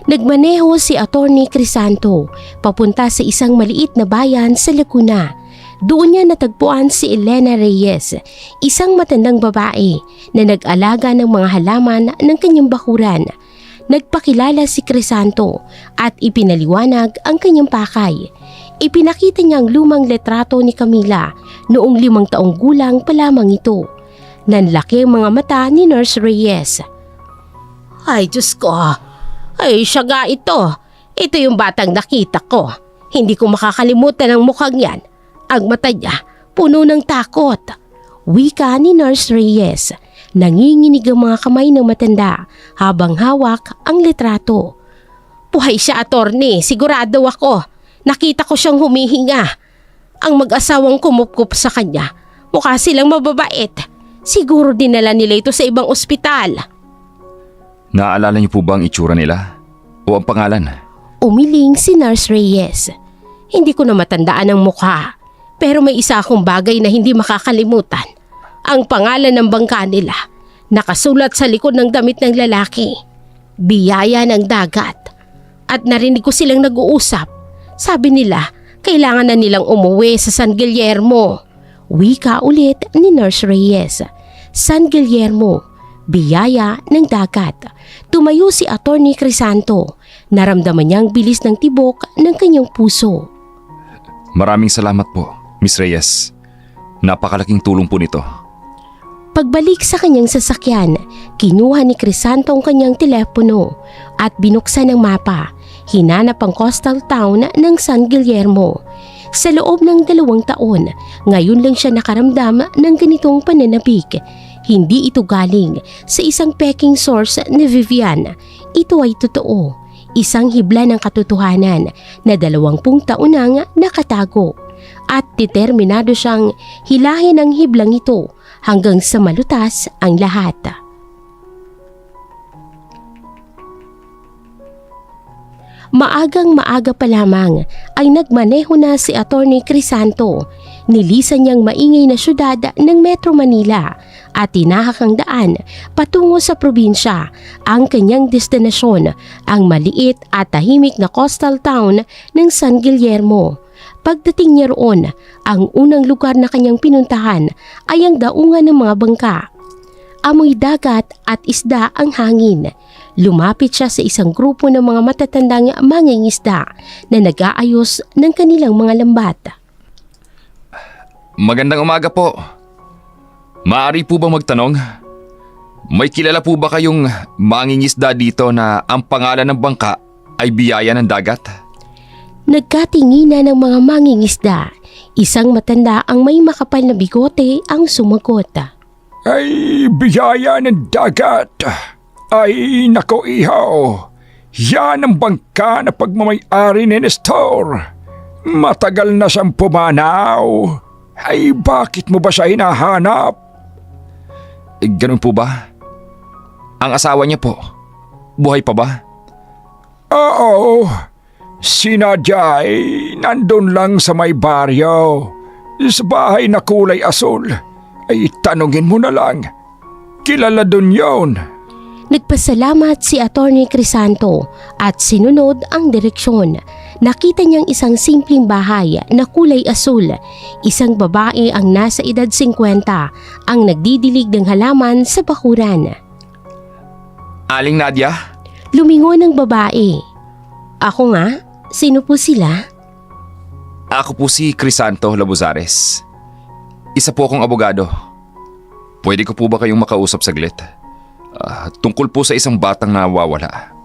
Nagmaneho si Atty. Crisanto papunta sa isang maliit na bayan sa Laguna. Doon niya natagpuan si Elena Reyes, isang matandang babae na nag-alaga ng mga halaman ng kanyang bakuran. Nagpakilala si Crisanto at ipinaliwanag ang kanyang pakay. Ipinakita niya ang lumang letrato ni Camila noong 5 taong gulang pa lamang ito. Nanlaki ang mga mata ni Nurse Reyes. Ay, Diyos ko. Ay, siya nga ito. Ito yung batang nakita ko. Hindi ko makakalimutan ang mukhang yan. Ang mata niya, puno ng takot. Wika ni Nurse Reyes. Nanginginig ang mga kamay ng matanda habang hawak ang letrato. Buhay siya, attorney. Sigurado ako. Nakita ko siyang humihinga. Ang mag-asawang kumupkup sa kanya. Mukha silang mababait. Siguro dinala nila ito sa ibang ospital. Naaalala niyo po ba ang itsura nila? O ang pangalan? Umiling si Nurse Reyes. Hindi ko na matandaan ang mukha. Pero may isa akong bagay na hindi makakalimutan. Ang pangalan ng bangka nila. Nakasulat sa likod ng damit ng lalaki. Biyaya ng dagat. At narinig ko silang nag-uusap. Sabi nila, kailangan na nilang umuwi sa San Guillermo. Wika ulit ni Nurse Reyes. San Guillermo. biyaya ng dagat. Tumayo si Atty. Crisanto. Naramdaman niyang bilis ng tibok ng kanyang puso. Maraming salamat po, Miss Reyes. Napakalaking tulong po nito. Pagbalik sa kanyang sasakyan, kinuha ni Crisanto ang kanyang telepono at binuksan ang mapa. Hinanap ang coastal town ng San Guillermo. Sa loob ng 2 taon, ngayon lang siya nakaramdam ng ganitong pananabik. Hindi ito galing sa isang peking source ni Vivian. Ito ay totoo. Isang hibla ng katotohanan na 20 taon nang nakatago. At determinado siyang hilahin ang hiblang ito hanggang sa malutas ang lahat. Maagang-maaga pa lamang ay nagmaneho na si Atty. Crisanto. Nilisan niyang maingay na syudad ng Metro Manila at tinahak ang daan patungo sa probinsya. Ang kanyang destinasyon, ang maliit at tahimik na coastal town ng San Guillermo. Pagdating niya roon, ang unang lugar na kanyang pinuntahan ay ang daungan ng mga bangka. Amoy dagat at isda ang hangin. Lumapit siya sa isang grupo ng mga matatandang mangingisda na nag-aayos ng kanilang mga lambat. Magandang umaga po. Maaari po ba magtanong? May kilala po ba kayong mangingisda dito na ang pangalan ng bangka ay Biyaya ng Dagat? Nagkatinginan ng mga mangingisda. Isang matanda ang may makapal na bigote ang sumagot. Ay, Biyaya ng Dagat. Ay, nako ihaw. Yan ang bangka na pagmamay-ari ni Nestor. Matagal na siyang pumanaw. Ay, bakit mo ba siya hinahanap? Ganun po ba? Ang asawa niya po, buhay pa ba? Oo. Si Nadia ay nandun lang sa may baryo. Sa bahay na kulay asul. Ay, tanungin mo na lang. Kilala dun yon. Nagpasalamat si Atty. Crisanto at sinunod ang direksyon. Nakita niyang isang simpleng bahay na kulay asul. Isang babae ang nasa edad 50 ang nagdidilig ng halaman sa bakuran. Aling Nadia? Lumingon ang babae. Ako nga? Sino po sila? Ako po si Crisanto Labuzares. Isa po akong abogado. Pwede ko po ba kayong makausap saglit? Tungkol po sa isang batang nawawala.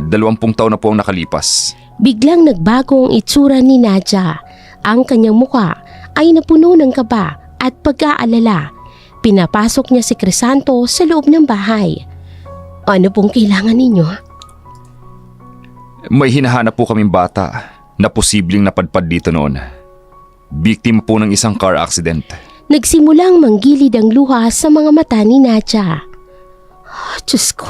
20 taon na po ang nakalipas. Biglang nagbago ang itsura ni Nadia. Ang kanyang muka ay napuno ng kaba at pag-aalala. Pinapasok niya si Crisanto sa loob ng bahay. Ano pong kailangan ninyo? May hinahanap po kaming bata na posibleng napadpad dito noon. Biktima po ng isang car accident. Nagsimulang manggilid ang luha sa mga mata ni Nadia. Diyos ko,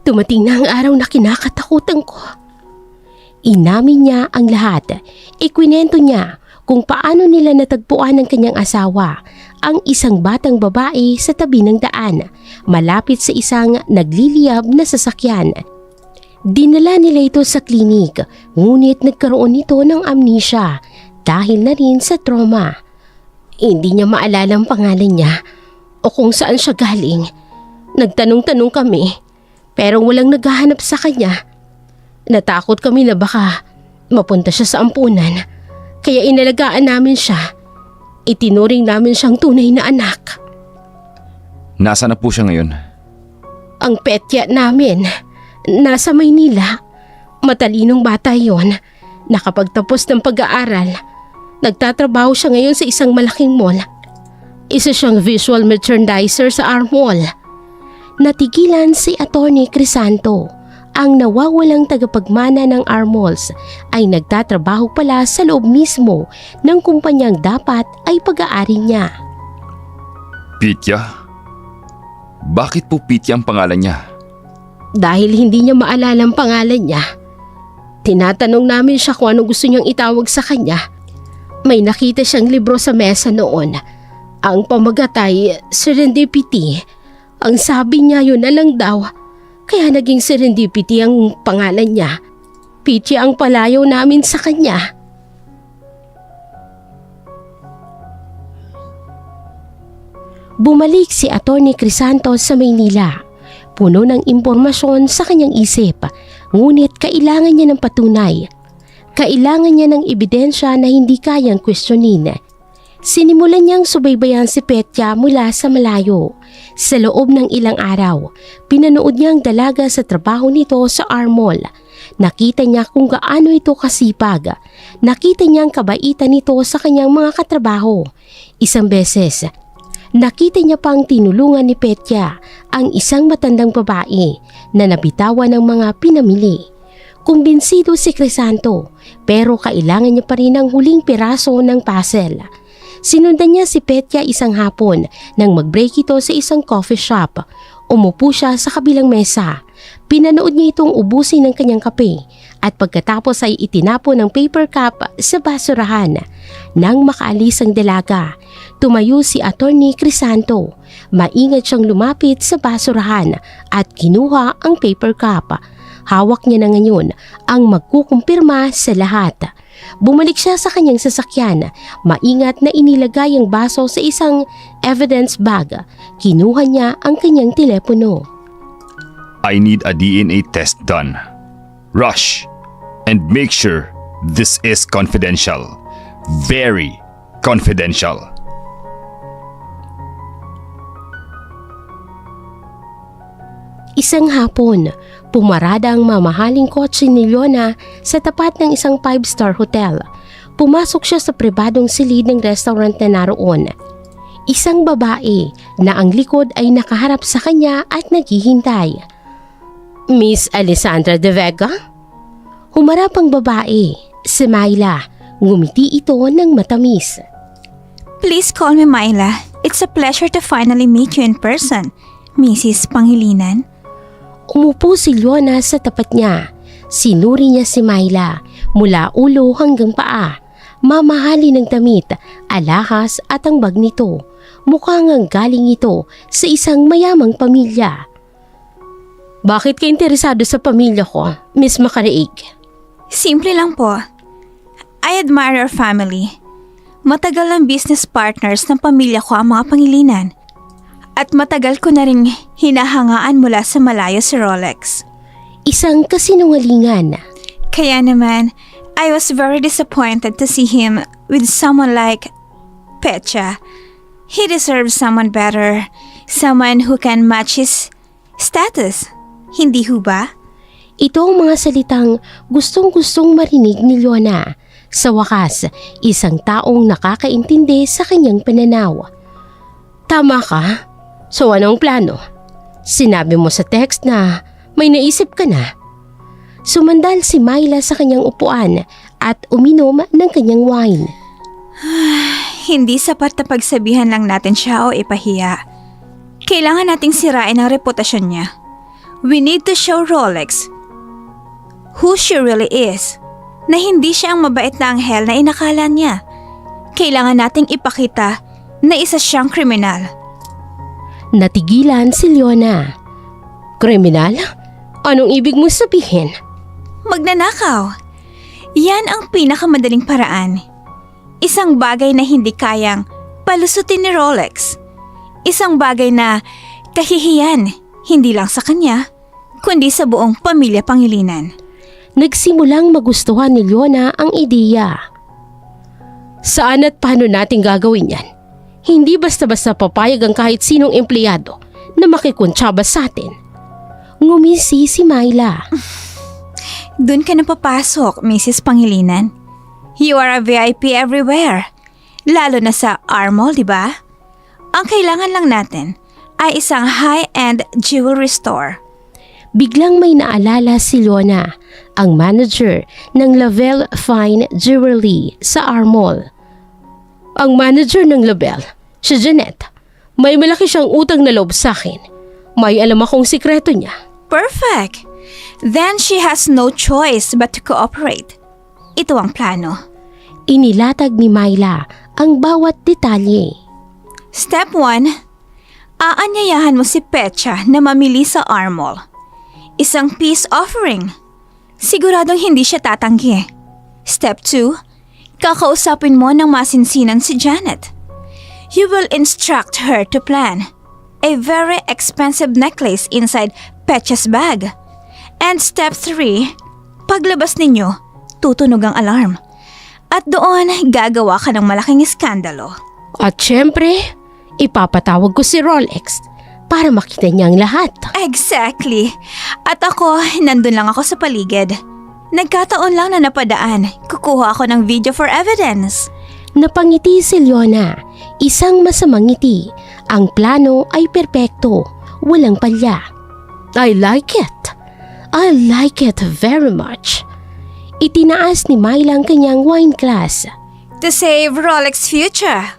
dumating na ang araw na kinakatakutan ko. Inamin niya ang lahat. Ikwinento niya kung paano nila natagpuan ng kanyang asawa, ang isang batang babae sa tabi ng daan, malapit sa isang nagliliyab na sasakyan. Dinala nila ito sa klinik, ngunit nagkaroon nito ng amnesia dahil na rin sa trauma. Hindi niya maalala ang pangalan niya o kung saan siya galing. Nagtanong-tanong kami, pero walang naghahanap sa kanya. Natakot kami na baka mapunta siya sa ampunan, kaya inalagaan namin siya. Itinuring namin siyang tunay na anak. Nasaan na po siya ngayon? Ang petya namin, nasa Maynila. Matalinong bata yon. Nakapagtapos ng pag-aaral. Nagtatrabaho siya ngayon sa isang malaking mall. Isa siyang visual merchandiser sa Armall. Natigilan si Atty. Crisanto. Ang nawawalang tagapagmana ng Armalls ay nagtatrabaho pala sa loob mismo ng kumpanyang dapat ay pag-aari niya. Pitya? Bakit po Pitya ang pangalan niya? Dahil hindi niya maalala ang pangalan niya, tinatanong namin siya kung anong gusto niyang itawag sa kanya. May nakita siyang libro sa mesa noon. Ang pamagat ay Serendipity. Ang sabi niya yun na lang daw, kaya naging Serendipity ang pangalan niya. Pitya ang palayaw namin sa kanya. Bumalik si Atty. Crisanto sa Maynila. Puno ng impormasyon sa kanyang isip, ngunit kailangan niya ng patunay. Kailangan niya ng ebidensya na hindi kayang questionin. Sinimulan niyang subaybayan si Petya mula sa malayo. Sa loob ng ilang araw, pinanood niyang dalaga sa trabaho nito sa Armol. Nakita niya kung gaano ito kasipag. Nakita niyang kabaitan nito sa kanyang mga katrabaho. Isang beses, nakita niya pang tinulungan ni Petya ang isang matandang babae na nabitawan ng mga pinamili. Kumbinsido si Crisanto pero kailangan niya pa rin ang huling piraso ng puzzle. Sinundan niya si Petya isang hapon nang mag-break ito sa isang coffee shop. Umupo siya sa kabilang mesa. Pinanood niya itong ubusin ng kanyang kape at pagkatapos ay itinapon ng paper cup sa basurahan. Nang makaalis ang dalaga, tumayo si Atty. Crisanto. Maingat siyang lumapit sa basurahan at kinuha ang paper cup. Hawak niya na ngayon ang magkukumpirma sa lahat. Bumalik siya sa kanyang sasakyan. Maingat na inilagay ang baso sa isang evidence bag. Kinuha niya ang kanyang telepono. I need a DNA test done. Rush. And make sure this is confidential. Very confidential. Isang hapon, pumarada ang mamahaling kotse ni Leona sa tapat ng isang 5-star hotel. Pumasok siya sa pribadong silid ng restaurant na naroon. Isang babae na ang likod ay nakaharap sa kanya at naghihintay. Miss Alessandra de Vega? Humarap ang babae. Si Myla. Ngumiti ito ng matamis. Please call me Myla. It's a pleasure to finally meet you in person, Mrs. Pangilinan. Umupo si Leona sa tapat niya. Sinuri niya si Myla mula ulo hanggang paa. Mamahali ng damit, alahas at ang bag nito. Mukhang ang galing ito sa isang mayamang pamilya. Bakit ka interesado sa pamilya ko, Miss Macaraig? Simple lang po. I admire your family. Matagal ng business partners ng pamilya ko ang mga Pangilinan. At matagal ko na ring hinahangaan mula sa malayo si Rolex. Isang kasinungalingan. Kaya naman, I was very disappointed to see him with someone like Petya. He deserves someone better, someone who can match his status. Hindi ho ba? Ito ang mga salitang gustong-gustong marinig ni Leona. Sa wakas, isang taong nakakaintindi sa kanyang pananaw. Tama ka? So anong plano? Sinabi mo sa text na may naisip ka na. Sumandal si Myla sa kanyang upuan at uminom ng kanyang wine. Hindi sapat na pagsabihan lang natin siya o ipahiya. Kailangan nating sirain ang reputasyon niya. We need to show Rolex who she really is, na hindi siya ang mabait na anghel na inakala niya. Kailangan nating ipakita na isa siyang kriminal. Natigilan si Leona. Kriminal? Anong ibig mo sabihin? Magnanakaw. Yan ang pinakamadaling paraan. Isang bagay na hindi kayang palusutin ni Rolex. Isang bagay na kahihiyan, hindi lang sa kanya, kundi sa buong pamilya Pangilinan. Nagsimulang magustuhan ni Leona ang ideya. Saan at paano natin gagawin yan? Hindi basta-basta papayag ang kahit sinong empleyado na makikuntsaba sa atin. Ngumisi si Myla. Doon ka na papasok, Mrs. Pangilinan. You are a VIP everywhere. Lalo na sa Armol, di ba? Ang kailangan lang natin ay isang high-end jewelry store. Biglang may naalala si Leona, ang manager ng Lavelle Fine Jewelry sa Armol. Ang manager ng Lavelle, si Jeanette. May malaki siyang utang na loob sa akin. May alam akong sikreto niya. Perfect! Then she has no choice but to cooperate. Ito ang plano. Inilatag ni Myla ang bawat detalye. Step 1. Aanyayahan mo si Petya na mamili sa Armol. Isang peace offering. Siguradong hindi siya tatanggi. Step 2. Kakausapin mo ng masinsinan si Janet. you will instruct her to plan a very expensive necklace inside Petya's bag. And step 3, paglabas ninyo, tutunog ang alarm. At doon, gagawa ka ng malaking iskandalo. At syempre, ipapatawag ko si Rolex para makita niya ang lahat. Exactly. At ako, nandun lang ako sa paligid. Nagkataon lang na napadaan. Kukuha ako ng video for evidence. Napangiti si Leona, isang masamang ngiti. Ang plano ay perpekto, walang palya. I like it. I like it very much. Itinaas ni Myla ang kanyang wine glass. To save Rolex future.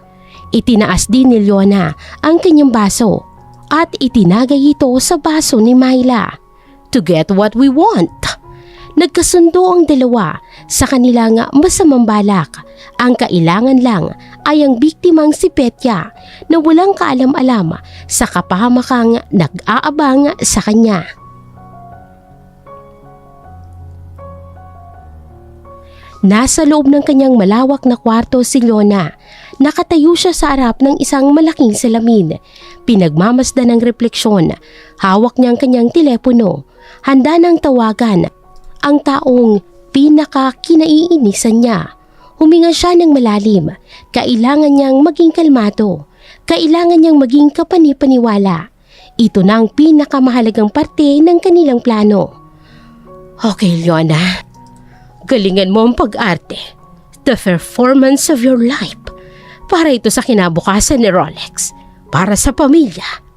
Itinaas din ni Leona ang kanyang baso at itinagay ito sa baso ni Myla. To get what we want. Nagkasundo ang dalawa sa kanilang masamang balak. Ang kailangan lang ay ang biktimang si Petya na walang kaalam-alam sa kapahamakang nag-aabang sa kanya. Nasa loob ng kanyang malawak na kwarto si Leona. Nakatayo siya sa harap ng isang malaking salamin. Pinagmamasdan ng refleksyon. Hawak niya ang kanyang telepono. Handa ng tawagan ang taong pinaka-kinaiinisan niya. Huminga siya ng malalim. Kailangan niyang maging kalmado. Kailangan niyang maging kapanipaniwala. Ito na ang pinakamahalagang parte ng kanilang plano. Okay, Leona. Galingan mo ang pag-arte. The performance of your life. Para ito sa kinabukasan ni Rolex. Para sa pamilya.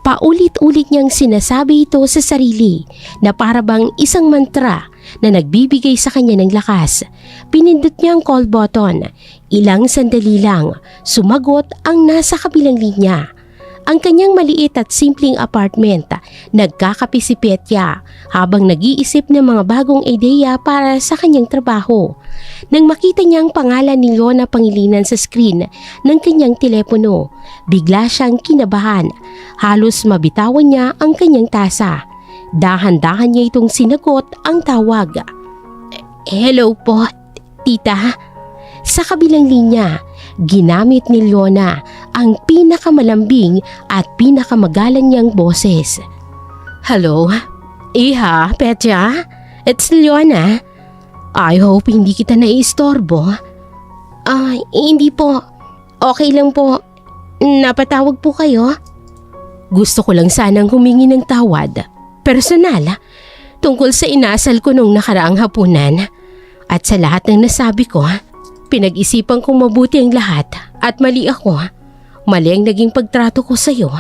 Paulit-ulit niyang sinasabi ito sa sarili na parabang isang mantra na nagbibigay sa kanya ng lakas. Pinindot niya ang call button. Ilang sandali lang, sumagot ang nasa kabilang linya. Ang kanyang maliit at simpleng apartment, nagkakape si Petya habang nag-iisip ng mga bagong ideya para sa kanyang trabaho. Nang makita niya ang pangalan ni Leona Pangilinan sa screen ng kanyang telepono, bigla siyang kinabahan. Halos mabitawan niya ang kanyang tasa. Dahan-dahan niya itong sinagot ang tawag. Hello po, tita. Sa kabilang linya, ginamit ni Leona ang pinakamalambing at pinakamagalang niyang boses. Hello, Iha, Petya, it's Leona. I hope hindi kita naiistorbo. Hindi po. Okay lang po. Napatawag po kayo? Gusto ko lang sanang humingi ng tawad. Personal, tungkol sa inasal ko nung nakaraang hapunan. At sa lahat ng nasabi ko, pinag-isipan kong mabuti ang lahat at mali ako. Mali ang naging pagtrato ko sa iyo.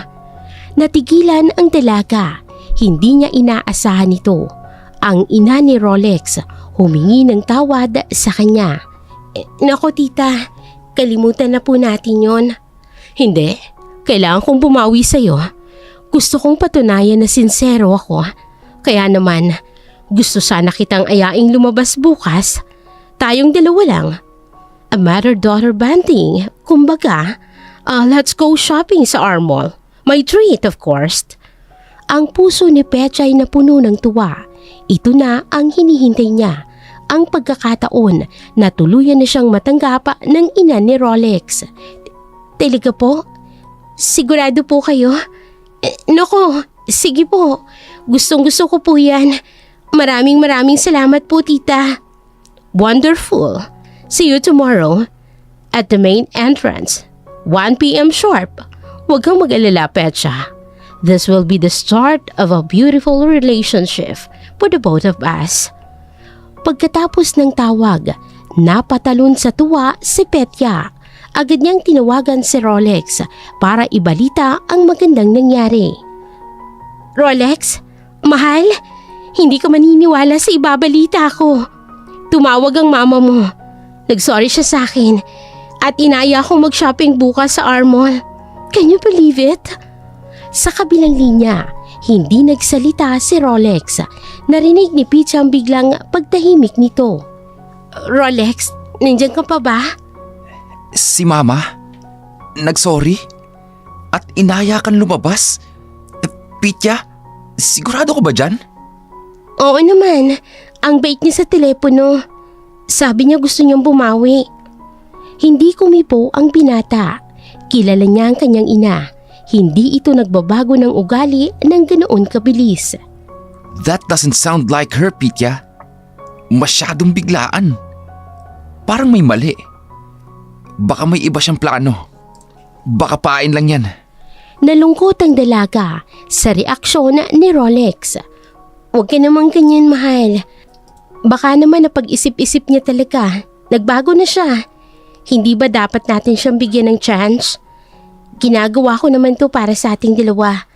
Natigilan ang dalaga. Hindi niya inaasahan ito. Ang ina ni Rolex humingi ng tawad sa kanya. Nako tita, kalimutan na po natin yon. Hindi, kailangan kong bumawi sa iyo. Gusto kong patunayan na sincero ako. Kaya naman, gusto sana kitang ayaing lumabas bukas. Tayong dalawa lang. A mother-daughter banding, kumbaga. Let's go shopping sa Armol. My treat, of course. Ang puso ni Petya ay napuno ng tuwa. Ito na ang hinihintay niya. Ang pagkakataon na tuluyan na siyang matanggap ng ina ni Rolex. Talaga po? Sigurado po kayo? Nako, sige po. Gustong-gusto ko po yan. Maraming salamat po, tita. Wonderful. See you tomorrow at the main entrance. 1 p.m. sharp. Huwag kang mag-alala, Petya. This will be the start of a beautiful relationship for the both of us. Pagkatapos ng tawag, napatalon sa tuwa si Petya. Agad niyang tinawagan si Rolex para ibalita ang magandang nangyari. Rolex, mahal, hindi ka maniniwala sa ibabalita ko. Tumawag ang mama mo. Nagsorry siya sa akin at inaya akong mag-shopping bukas sa Armol. Can you believe it? Sa kabilang linya, hindi nagsalita si Rolex. Narinig ni Petya ang biglang pagtahimik nito. Rolex, nandiyan ka pa ba? Si Mama? Nagsorry? At inaya kang lumabas? Petya, sigurado ko ba dyan? Oo naman, ang bait niya sa telepono. Sabi niya gusto niyang bumawi. Hindi kumipo ang binata. Kilala niya ang kanyang ina. Hindi ito nagbabago ng ugali ng ganoon kabilis. That doesn't sound like her, Pitya. Masyadong biglaan. Parang may mali. Baka may iba siyang plano. Baka pain lang yan. Nalungkot ang dalaga sa reaksyon ni Rolex. Huwag ka namang ganyan, mahal. Baka naman napag-isip-isip niya talaga. Nagbago na siya. Hindi ba dapat natin siyang bigyan ng chance? Ginagawa ko naman to para sa ating dalawa.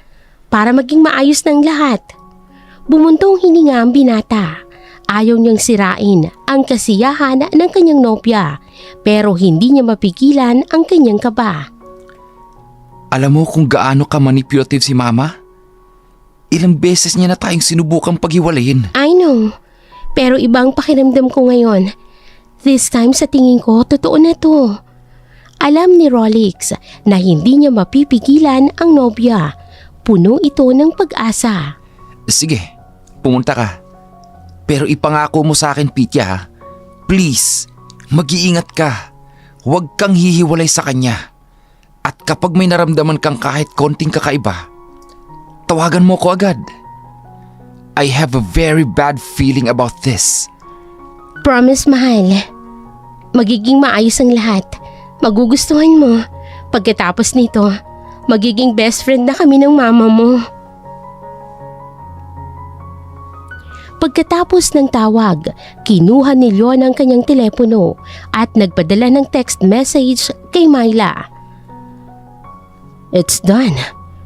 Para maging maayos ng lahat. Bumuntong hininga ang binata. Ayaw niyang sirain ang kasiyahan ng kanyang nobya. Pero hindi niya mapigilan ang kanyang kaba. Alam mo kung gaano ka manipulative si Mama? Ilang beses niya na tayong sinubukang paghiwalayin. I know. Pero ibang pakiramdam ko ngayon. This time sa tingin ko, totoo na to. Alam ni Rolex na hindi niya mapipigilan ang nobya. Puno ito ng pag-asa. Sige, pumunta ka. Pero ipangako mo sa akin, Pitya, ha? Please, mag-iingat ka. Huwag kang hihiwalay sa kanya. At kapag may naramdaman kang kahit konting kakaiba, tawagan mo ko agad. I have a very bad feeling about this. Promise, mahal. Magiging maayos ang lahat. Magugustuhan mo. Pagkatapos nito, magiging best friend na kami ng mama mo. Pagkatapos ng tawag, kinuha ni Leon ang kanyang telepono at nagpadala ng text message kay Myla. It's done.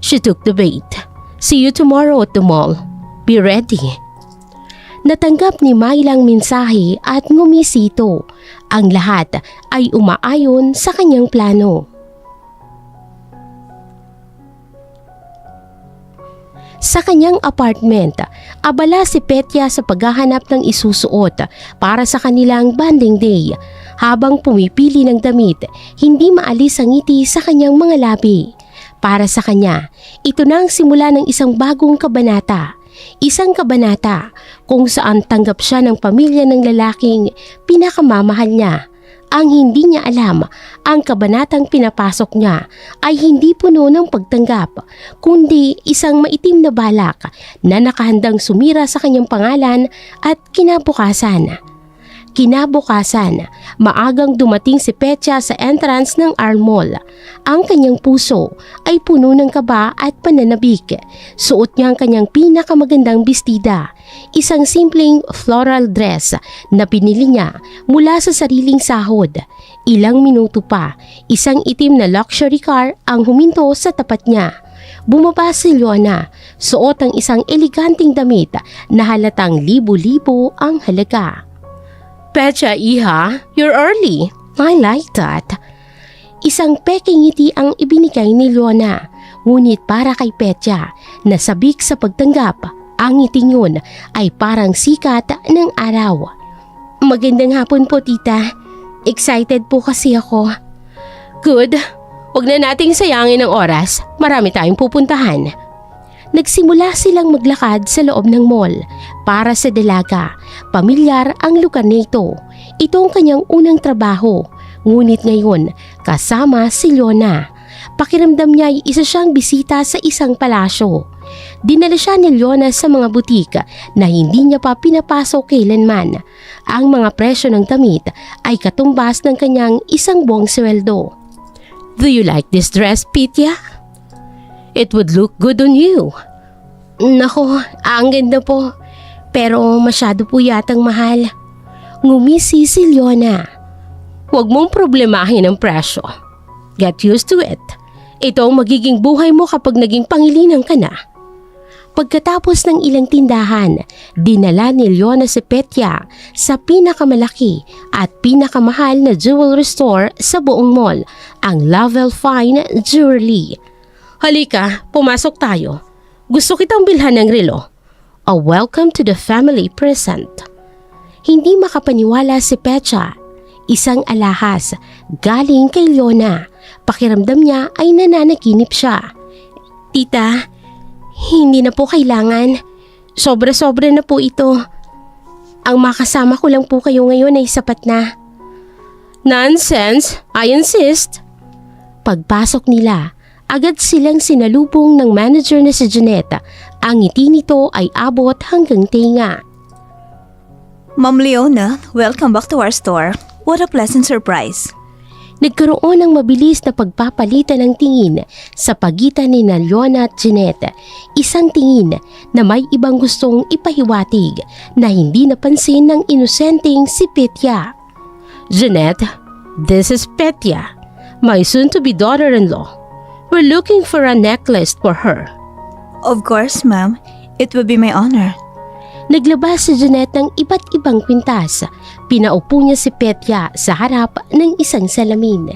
She took the bait. See you tomorrow at the mall. Be ready. Natanggap ni Myla ang mensahe at ngumisito. Ang lahat ay umaayon sa kanyang plano. Sa kanyang apartment, abala si Petya sa paghahanap ng isusuot para sa kanilang bonding day. Habang pumipili ng damit, hindi maalis ang ngiti sa kanyang mga labi. Para sa kanya, ito na ang simula ng isang bagong kabanata. Isang kabanata kung saan tanggap siya ng pamilya ng lalaking pinakamamahal niya. Ang hindi niya alam, ang kabanatang pinapasok niya ay hindi puno ng pagtanggap, kundi isang maitim na balak na nakahandang sumira sa kanyang pangalan at kinabukasan. Maagang dumating si Petya sa entrance ng Armol. Ang kanyang puso ay puno ng kaba at pananabik. Suot niya ang kanyang pinakamagandang bestida, isang simpleng floral dress na pinili niya mula sa sariling sahod. Ilang minuto pa, isang itim na luxury car ang huminto sa tapat niya. Bumaba si Leona, suot ang isang eleganting damit na halatang libo-libo ang halaga. Petya, iha, you're early. I like that. Isang peking ngiti ang ibinigay ni Leona, ngunit para kay Petya, nasabik sa pagtanggap, ang ngiting yun ay parang sikat ng araw. Magandang hapon po, tita. Excited po kasi ako. Good. Huwag na nating sayangin ang oras. Marami tayong pupuntahan. Nagsimula silang maglakad sa loob ng mall. Para sa dalaga, pamilyar ang lugar nito. Ito ang kanyang unang trabaho. Ngunit ngayon, kasama si Leona. Pakiramdam niya ay isa siyang bisita sa isang palasyo. Dinala siya ni Leona sa mga butik na hindi niya pa pinapasok kailanman. Ang mga presyo ng damit ay katumbas ng kanyang isang buwang sweldo. Do you like this dress, Pitya? It would look good on you. Nako, ang ganda po. Pero masyado po yatang mahal. Ngumisi si Leona. Huwag mong problemahin ang presyo. Get used to it. Ito ang magiging buhay mo kapag naging pangilinang ka na. Pagkatapos ng ilang tindahan, dinala ni Leona si Petya sa pinakamalaki at pinakamahal na jewelry store sa buong mall, ang Level Fine Jewelry. Halika, pumasok tayo. Gusto kitang bilhan ng relo. A welcome to the family present. Hindi makapaniwala si Petya. Isang alahas galing kay Leona. Pakiramdam niya ay nananaginip siya. Tita, hindi na po kailangan. Sobra-sobra na po ito. Ang makasama ko lang po kayo ngayon ay sapat na. Nonsense, I insist. Pagpasok nila, agad silang sinalubong ng manager na si Jeanette. Ang ngiti nito ay abot hanggang tenga. Ma'am Leona, welcome back to our store. What a pleasant surprise. Nagkaroon ng mabilis na pagpapalitan ng tingin sa pagitan ni Leona at Jeanette. Isang tingin na may ibang gustong ipahiwatig na hindi napansin ng inosenteng si Petya. Jeanette, this is Petya, my soon-to-be daughter-in-law. We're looking for a necklace for her. Of course, ma'am. It would be my honor. Naglabas si Jeanette ng iba't ibang kwintas. Pinaupo niya si Petya sa harap ng isang salamin.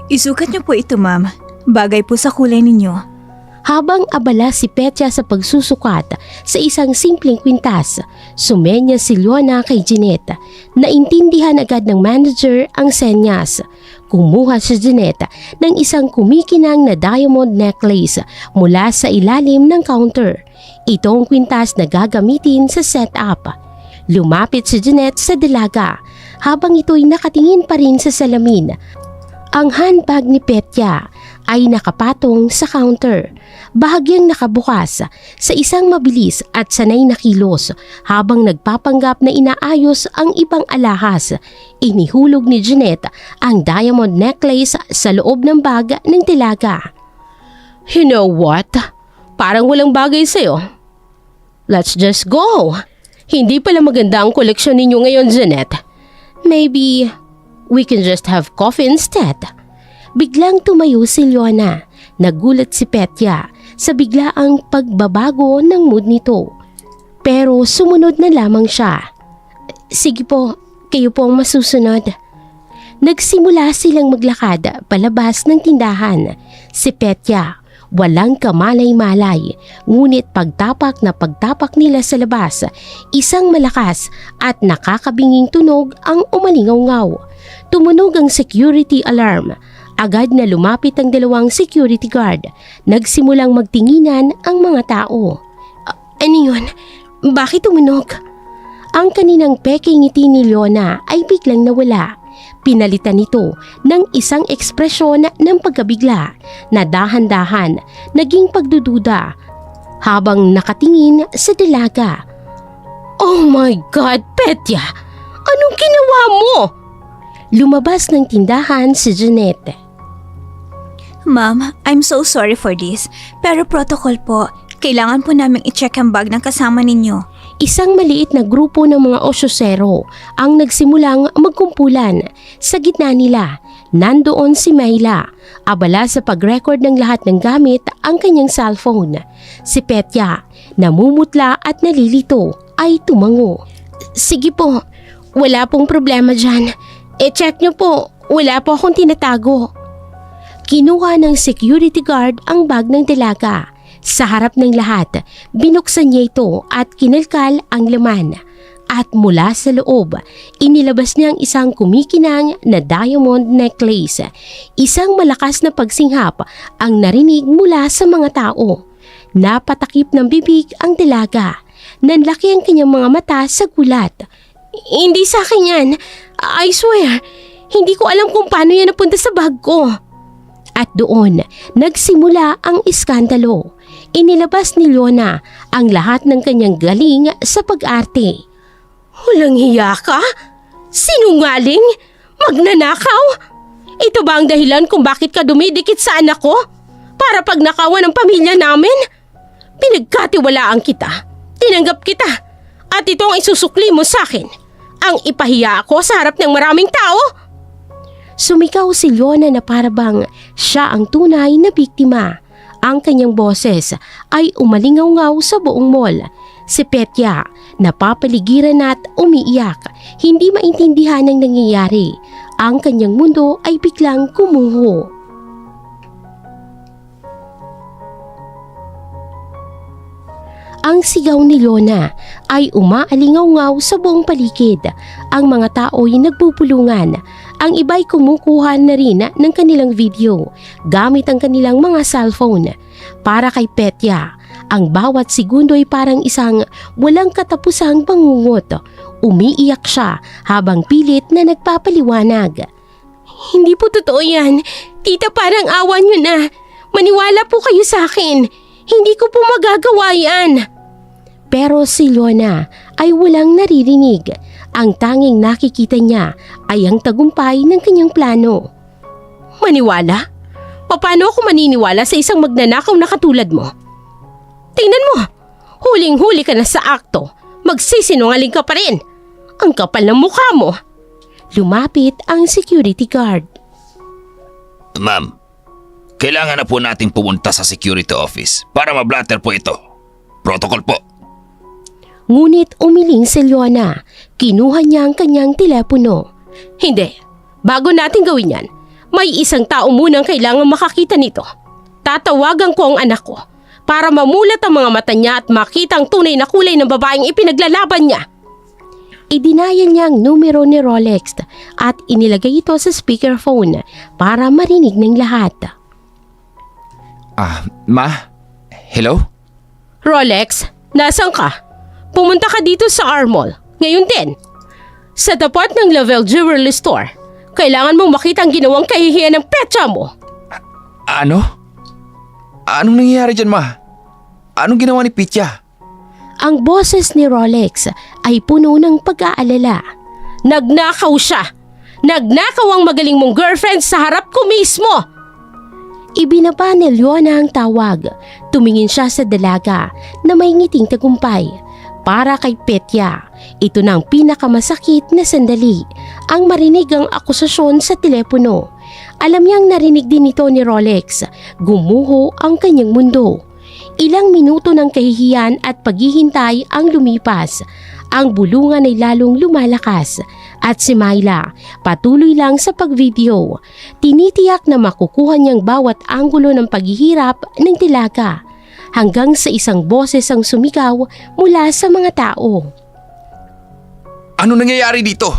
Isukat niyo po ito, ma'am. Bagay po sa kulay ninyo. Habang abala si Petya sa pagsusukat sa isang simpleng kwintas, sumenya si Leona kay Jeanette. Naintindihan agad ng manager ang senyas. Kumuha si Jeanette ng isang kumikinang na diamond necklace mula sa ilalim ng counter. Ito ang kwintas na gagamitin sa setup. Lumapit si Jeanette sa dalaga habang ito'y nakatingin pa rin sa salamin. Ang handbag ni Petya ay nakapatong sa counter, bahagyang nakabukas sa isang mabilis at sanay na kilos habang nagpapanggap na inaayos ang ibang alahas. Inihulog ni Jeanette ang diamond necklace sa loob ng bag ng dalaga. You know what? Parang walang bagay sa'yo. Let's just go. Hindi pala maganda ang koleksyon ninyo ngayon, Jeanette. Maybe we can just have coffee instead. Biglang tumayo si Leona. Nagulat si Petya sa biglaang pagbabago ng mood nito. Pero sumunod na lamang siya. Sige po, kayo po ang masusunod. Nagsimula silang maglakad palabas ng tindahan. Si Petya, walang kamalay-malay, ngunit pagtapak na pagtapak nila sa labas, isang malakas at nakakabinging tunog ang umalingaw-ngaw. Tumunog ang security alarm. Agad na lumapit ang dalawang security guard. Nagsimulang magtinginan ang mga tao. Ano yun? Bakit tumunog? Ang kaninang peking ngiti ni Leona ay biglang nawala. Pinalitan nito ng isang ekspresyon ng pagkabigla na dahan-dahan naging pagdududa habang nakatingin sa dalaga. Oh my God, Petya! Anong ginawa mo? Lumabas ng tindahan si Jeanette. Ma'am, I'm so sorry for this. Pero protocol po, kailangan po naming i-check ang bag ng kasama ninyo. Isang maliit na grupo ng mga osyosero ang nagsimulang magkumpulan. Sa gitna nila, nandoon si Mayla. Abala sa pag-record ng lahat ng gamit ang kanyang cellphone. Si Petya, namumutla at nalilito, ay tumango. Sige po, wala pong problema dyan. E-check nyo po, wala po akong tinatago. Kinuha ng security guard ang bag ng dalaga. Sa harap ng lahat, binuksan niya ito at kinalkal ang laman. At mula sa loob, inilabas niya ang isang kumikinang na diamond necklace. Isang malakas na pagsinghap ang narinig mula sa mga tao. Napatakip ng bibig ang dalaga. Nanlaki ang kanyang mga mata sa gulat. Hindi sa akin yan. I swear, hindi ko alam kung paano yan napunta sa bag ko. At doon, nagsimula ang iskandalo. Inilabas ni Leona ang lahat ng kanyang galing sa pag-arte. Walang hiya ka? Sinungaling? Magnanakaw? Ito ba ang dahilan kung bakit ka dumidikit sa anak ko? Para pagnakawan ng pamilya namin? Pinagkatiwalaan kita. Tinanggap kita. At ito ang isusukli mo sa akin. Ang ipahiya ako sa harap ng maraming tao? Sumigaw si Leona na parabang siya ang tunay na biktima. Ang kanyang boses ay umalingaw-ngaw sa buong mall. Si Petya, napapaligiran at umiiyak, hindi maintindihan ang nangyayari. Ang kanyang mundo ay biglang gumuho. Ang sigaw ni Leona ay umaalingaw-ngaw sa buong paligid. Ang mga tao ay nagbubulungan. Ang iba'y kumukuha na rin ng kanilang video gamit ang kanilang mga cellphone. Para kay Petya, ang bawat segundo ay parang isang walang katapusang bangungot. Umiiyak siya habang pilit na nagpapaliwanag. Hindi po totoo yan. Tita, parang awa niyo na. Maniwala po kayo sa akin. Hindi ko po magagawa yan. Pero si Lona ay walang naririnig. Ang tanging nakikita niya ay ang tagumpay ng kanyang plano. Maniwala? Paano ako maniniwala sa isang magnanakaw na katulad mo? Tingnan mo, huling-huli ka na sa akto. Magsisinungaling ka pa rin. Ang kapal ng mukha mo. Lumapit ang security guard. Ma'am, kailangan na po nating pumunta sa security office para ma-blatter po ito. Protocol po. Ngunit umiling si Lona. Kinuha niya ang kanyang telepono. Hindi. Bago natin gawin yan, may isang tao munang kailangan makakita nito. Tatawagan ko ang anak ko para mamulat ang mga mata niya at makita ang tunay na kulay ng babaeng ipinaglalaban niya. Idinayal niya ang numero ni Rolex at inilagay ito sa speakerphone para marinig ng lahat. Ma? Hello? Rolex, nasan ka? Pumunta ka dito sa Armol. Ngayon din. Sa tapat ng Lavelle Jewelry Store. Kailangan mong makita ang ginawang kahihiyan ng petsa mo. Ano? Anong nangyayari dyan, Ma? Anong ginawa ni Pitya? Ang boses ni Rolex ay puno ng pag-aalala. Nagnakaw siya. Nagnakaw ang magaling mong girlfriend sa harap ko mismo. Ibinaba ni Leona ang tawag. Tumingin siya sa dalaga na may ngiting tagumpay. Para kay Petya, ito na ang pinakamasakit na sandali. Ang marinig ang akusasyon sa telepono. Alam niyang narinig din ito ni Rolex. Gumuho ang kanyang mundo. Ilang minuto ng kahihiyan at paghihintay ang lumipas. Ang bulungan ay lalong lumalakas. At si Myla, patuloy lang sa pagvideo. Tinitiyak na makukuha niyang bawat anggulo ng paghihirap ng dalaga. Hanggang sa isang boses ang sumigaw mula sa mga tao. Ano nangyayari dito?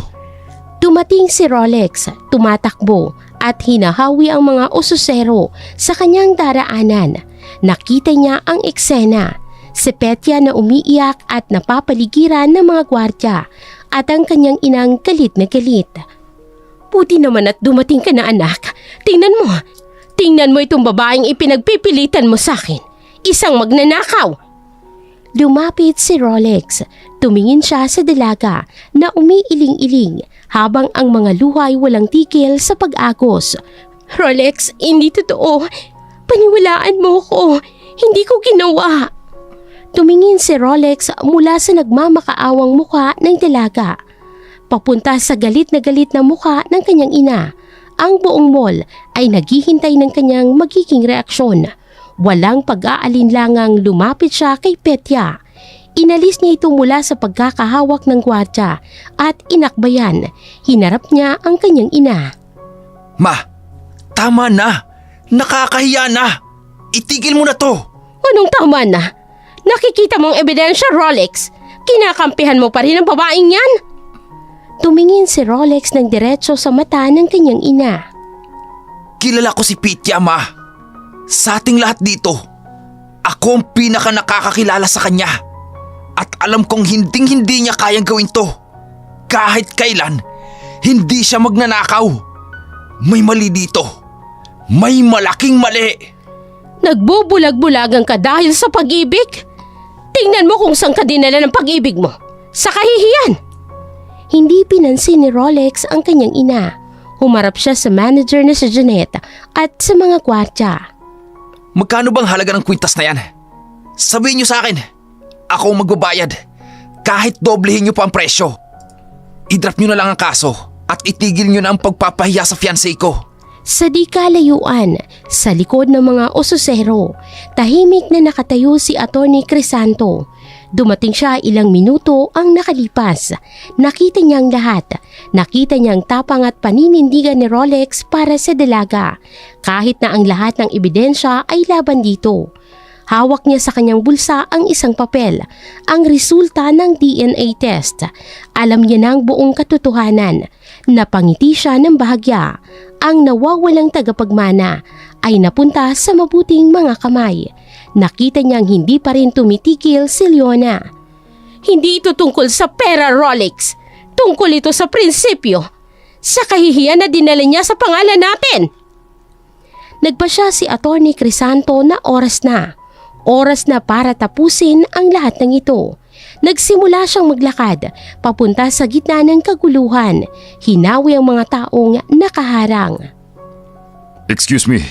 Dumating si Rolex, tumatakbo at hinahawi ang mga ususero sa kanyang daraanan. Nakita niya ang eksena. Si Petya na umiiyak at napapaligiran ng mga gwardya at ang kanyang inang galit na galit. Buti naman at dumating ka na, anak. Tingnan mo itong babaeng ipinagpipilitan mo sa akin. Isang magnanakaw. Lumapit si Rolex. Tumingin siya sa dalaga na umiiling-iling habang ang mga luha ay walang tigil sa pag-agos. Rolex, hindi totoo. Paniwalaan mo ko. Hindi ko ginawa. Tumingin si Rolex mula sa nagmamakaawang mukha ng dalaga. Papunta sa galit na mukha ng kanyang ina. Ang buong mall ay naghihintay ng kanyang magiging reaksyon. Walang pag-aalinlangang lumapit siya kay Petya. Inalis niya ito mula sa pagkakahawak ng gwardya at inakbayan. Hinarap niya ang kanyang ina. Ma, tama na. Nakakahiya na. Itigil mo na to. Anong tama na? Nakikita mong ebidensya, Rolex. Kinakampihan mo pa rin ang babaeng yan. Tumingin si Rolex ng diretso sa mata ng kanyang ina. Kilala ko si Pitya, Ma. Sa ating lahat dito, ako ang pinaka nakakakilala sa kanya. At alam kong hinding-hindi niya kayang gawin to. Kahit kailan, hindi siya magnanakaw. May mali dito. May malaking mali. Nagbubulag-bulagan ka dahil sa pag-ibig? Tingnan mo kung saan ka dinala ng pag-ibig mo. Sa kahihiyan. Hindi pinansin ni Rolex ang kanyang ina. Humarap siya sa manager na si Janet at sa mga gwardya. Magkano bang halaga ng kwintas na yan? Sabihin niyo sa akin. Ako ang magbabayad. Kahit doblehin niyo pa ang presyo. I-drop niyo na lang ang kaso at itigil niyo na ang pagpapahiya sa fiancé ko. Sa di kalayuan, sa likod ng mga ususero, tahimik na nakatayo si Atty. Crisanto. Dumating siya ilang minuto ang nakalipas. Nakita niya ang lahat. Nakita niya ang tapang at paninindigan ni Rolex para sa dalaga. Kahit na ang lahat ng ebidensya ay laban dito. Hawak niya sa kanyang bulsa ang isang papel. Ang resulta ng DNA test. Alam niya na ang buong katotohanan. Napangiti siya ng bahagya. Ang nawawalang tagapagmana ay napunta sa mabuting mga kamay. Nakita niyang hindi pa rin tumitigil si Leona. Hindi ito tungkol sa pera, Rolex. Tungkol ito sa prinsipyo. Sa kahihiyan na dinala niya sa pangalan natin. Nagpasya si Atty. Crisanto na oras na. Oras na para tapusin ang lahat ng ito. Nagsimula siyang maglakad papunta sa gitna ng kaguluhan. Hinawi ang mga taong nakaharang. Excuse me,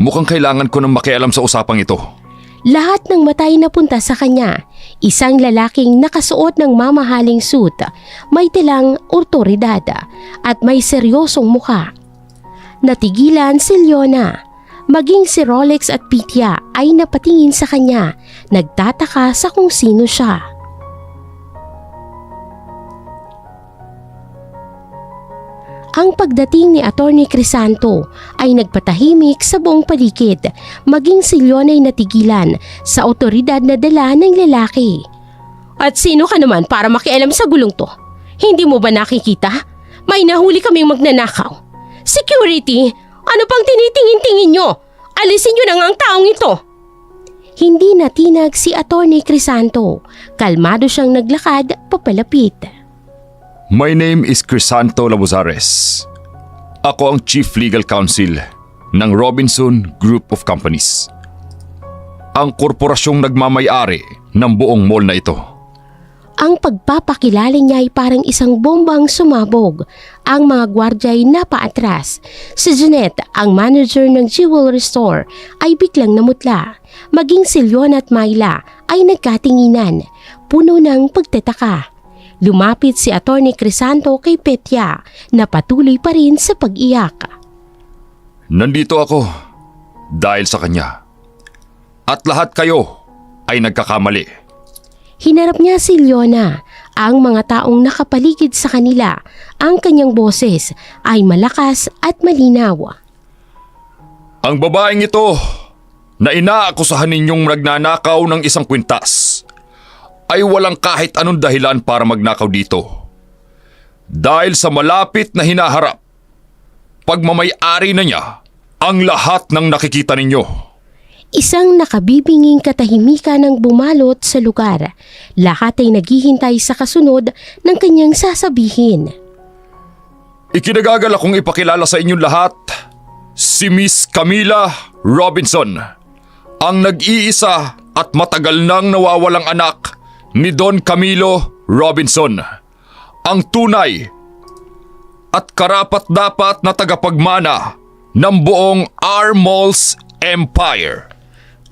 mukhang kailangan ko ng makialam sa usapang ito. Lahat ng matay napunta sa kanya. Isang lalaking nakasuot ng mamahaling suit, may tilang otoridad at may seryosong mukha. Natigilan si Leona. Maging si Rolex at Pitya ay napatingin sa kanya, nagtataka sa kung sino siya. Ang pagdating ni Atty. Crisanto ay nagpatahimik sa buong paligid, maging si Leona ay natigilan sa otoridad na dala ng lalaki. At sino ka naman para makialam sa gulong to? Hindi mo ba nakikita? May nahuli kaming magnanakaw. Security, ano pang tinitingin-tingin nyo? Alisin nyo na nga ang taong ito. Hindi natinag si Atty. Crisanto. Kalmado siyang naglakad papalapit. My name is Crisanto Labuzares. Ako ang Chief Legal Counsel ng Robinson Group of Companies. Ang korporasyong nagmamay-ari ng buong mall na ito. Ang pagpapakilala niya ay parang isang bombang sumabog. Ang mga gwardya ay napaatras. Si Jeanette, ang manager ng jewelry store, ay biglang namutla. Maging si Leon at Myla ay nagkatinginan, puno ng pagtataka. Lumapit si Atty. Crisanto kay Petya na patuloy pa rin sa pag-iyak. Nandito ako dahil sa kanya. At lahat kayo ay nagkakamali. Hinarap niya si Leona. Ang mga taong nakapaligid sa kanila, ang kanyang boses ay malakas at malinaw. Ang babaeng ito na inaakusahan ninyong nagnanakaw ng isang kwintas ay walang kahit anong dahilan para magnakaw dito. Dahil sa malapit na hinaharap, pagmamay-ari na niya ang lahat ng nakikita ninyo. Isang nakabibinging katahimikan ang bumalot sa lugar. Lahat ay naghihintay sa kasunod ng kanyang sasabihin. Ikinagagal akong ipakilala sa inyong lahat si Miss Camila Robinson, ang nag-iisa at matagal nang nawawalang anak ni Don Camilo Robinson, ang tunay at karapat-dapat na tagapagmana ng buong R Malls Empire.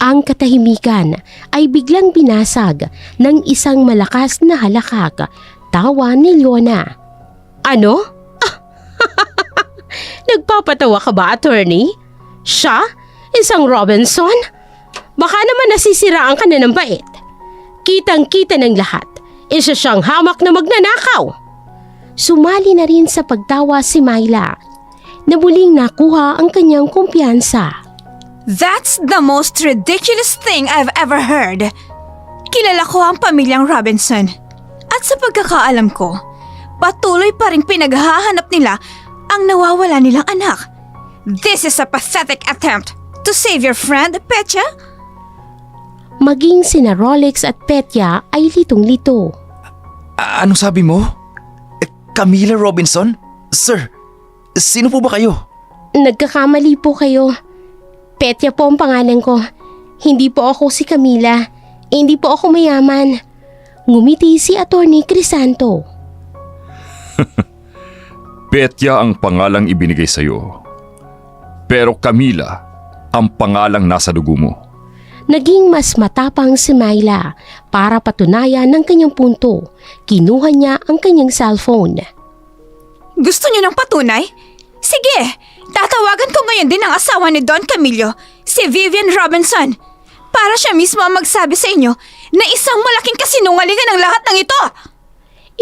Ang katahimikan ay biglang binasag ng isang malakas na halakak. Tawa ni Leona. Ano? Nagpapatawa ka ba, attorney? Siya? Isang Robinson? Baka naman nasisiraan ka na ng bait. Kitang-kita ng lahat. Isa siyang hamak na magnanakaw. Sumali na rin sa pagtawa si Myla, na muling nakuha ang kanyang kumpiyansa. That's the most ridiculous thing I've ever heard. Kilala ko ang pamilyang Robinson. At sa pagkakaalam ko, patuloy pa rin pinaghahanap nila ang nawawala nilang anak. This is a pathetic attempt to save your friend, Petya. Maging sina Rolex at Petya ay litong-lito. Ano sabi mo? Camila Robinson? Sir, sino po ba kayo? Nagkakamali po kayo. Petya po ang pangalan ko. Hindi po ako si Camila. Hindi po ako mayaman. Ngumiti si Atty. Crisanto. Petya ang pangalang ibinigay sa iyo. Pero Camila ang pangalang nasa dugo mo. Naging mas matapang si Myla para patunayan ng kanyang punto. Kinuha niya ang kanyang cellphone. Gusto niyo ng patunay? Sige, tatawagan ko ngayon din ang asawa ni Don Camilo, si Vivian Robinson, para siya mismo ang magsabi sa inyo na isang malaking kasinungalingan ang lahat ng ito.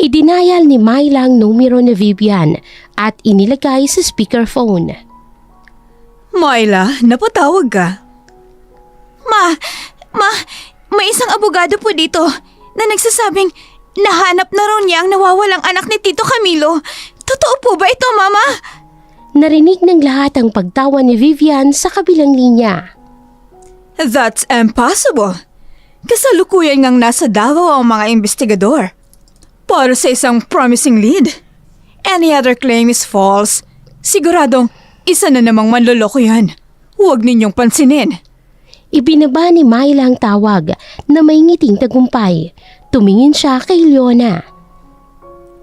Idinayal ni Myla ang numero ni Vivian at inilagay sa speakerphone. Myla, napatawag ka. May isang abogado po dito na nagsasabing nahanap na raw niya ang nawawalang anak ni Tito Camilo. Totoo po ba ito, Mama? Narinig ng lahat ang pagtawa ni Vivian sa kabilang linya. That's impossible. Kasalukuyan ngang nasa Davao ang mga investigador para sa isang promising lead. Any other claim is false. Siguradong isa na namang manloloko yan. Huwag ninyong pansinin. Ibinaba ni Myla ang tawag na may ngiting tagumpay. Tumingin siya kay Leona.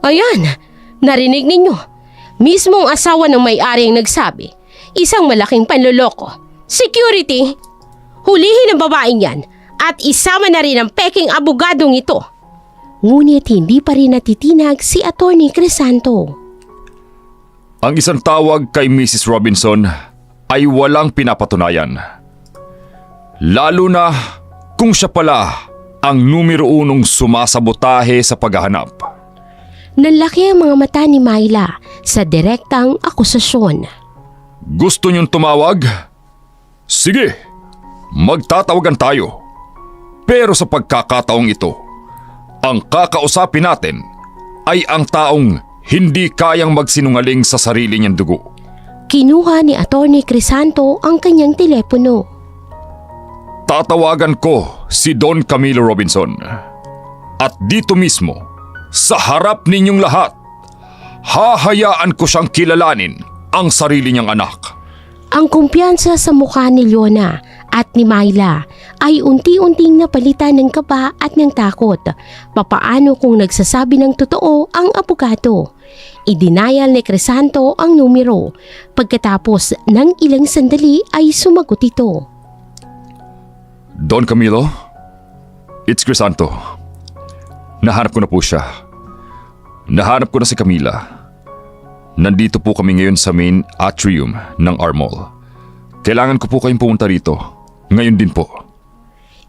Ayan, narinig ninyo. Mismong asawa ng may-ari ang nagsabi. Isang malaking panloloko. Security, hulihin ang babaeng yan at isama na rin ang peking abogadong ito. Ngunit hindi pa rin natitinag si Atty. Crisanto. Ang isang tawag kay Mrs. Robinson ay walang pinapatunayan. Lalo na kung siya pala ang numero 1 sumasabotahe sa paghahanap. Nanlaki ang mga mata ni Myla sa direktang akusasyon. Gusto niyong tumawag? Sige, magtatawagan tayo. Pero sa pagkakataong ito, ang kakausapin natin ay ang taong hindi kayang magsinungaling sa sarili niyang dugo. Kinuha ni Atty. Crisanto ang kanyang telepono. Tatawagan ko si Don Camilo Robinson. At dito mismo, sa harap ninyong lahat, hahayaan ko siyang kilalanin ang sarili niyang anak. Ang kumpiyansa sa mukha ni Leona at ni Myla ay unti-unting napalitan ng kaba at ng takot. Papaano kung nagsasabi ng totoo ang abogado? Idinayal ni Crisanto ang numero. Pagkatapos ng ilang sandali ay sumagot ito. Don Camilo, it's Crisanto. Nahanap ko na po siya. Nahanap ko na si Camila. Nandito po kami ngayon sa main atrium ng Armol. Kailangan ko po kayong pumunta rito. Ngayon din po.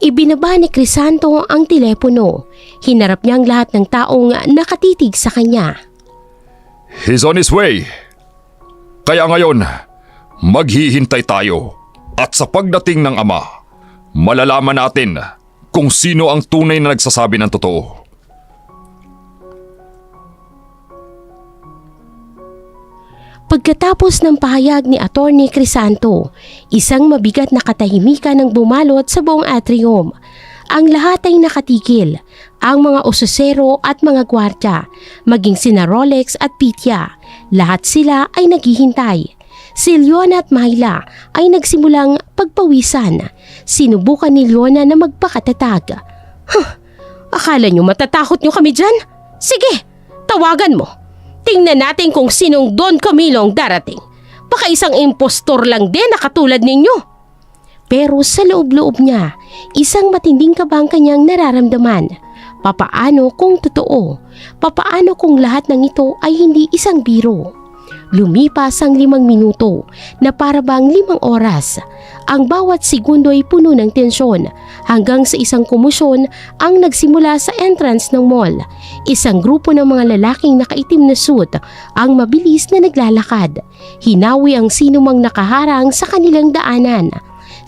Ibinaba ni Crisanto ang telepono. Hinarap niya ang lahat ng taong nakatitig sa kanya. He's on his way. Kaya ngayon, maghihintay tayo. At sa pagdating ng ama, malalaman natin kung sino ang tunay na nagsasabi ng totoo. Pagkatapos ng pahayag ni Atty. Crisanto, isang mabigat na katahimikan ang bumalot sa buong atrium. Ang lahat ay nakatigil. Ang mga ososero at mga gwardya, maging sina Rolex at Pitya, lahat sila ay naghihintay. Si Leona at Myla ay nagsimulang pagpawisan. Sinubukan ni Leona na magpakatatag. Akala nyo matatakot nyo kami dyan? Sige, tawagan mo. Tingnan natin kung sinong Don Camilo ang darating. Baka isang impostor lang din na katulad ninyo. Pero sa loob-loob niya, isang matinding kaba ang kanyang nararamdaman. Papaano kung totoo? Papaano kung lahat ng ito ay hindi isang biro? Lumipas ang 5 minuto na parabang 5 oras. Ang bawat segundo ay puno ng tensyon hanggang sa isang komosyon ang nagsimula sa entrance ng mall. Isang grupo ng mga lalaking nakaitim na suit ang mabilis na naglalakad. Hinawi ang sinumang nakaharang sa kanilang daanan.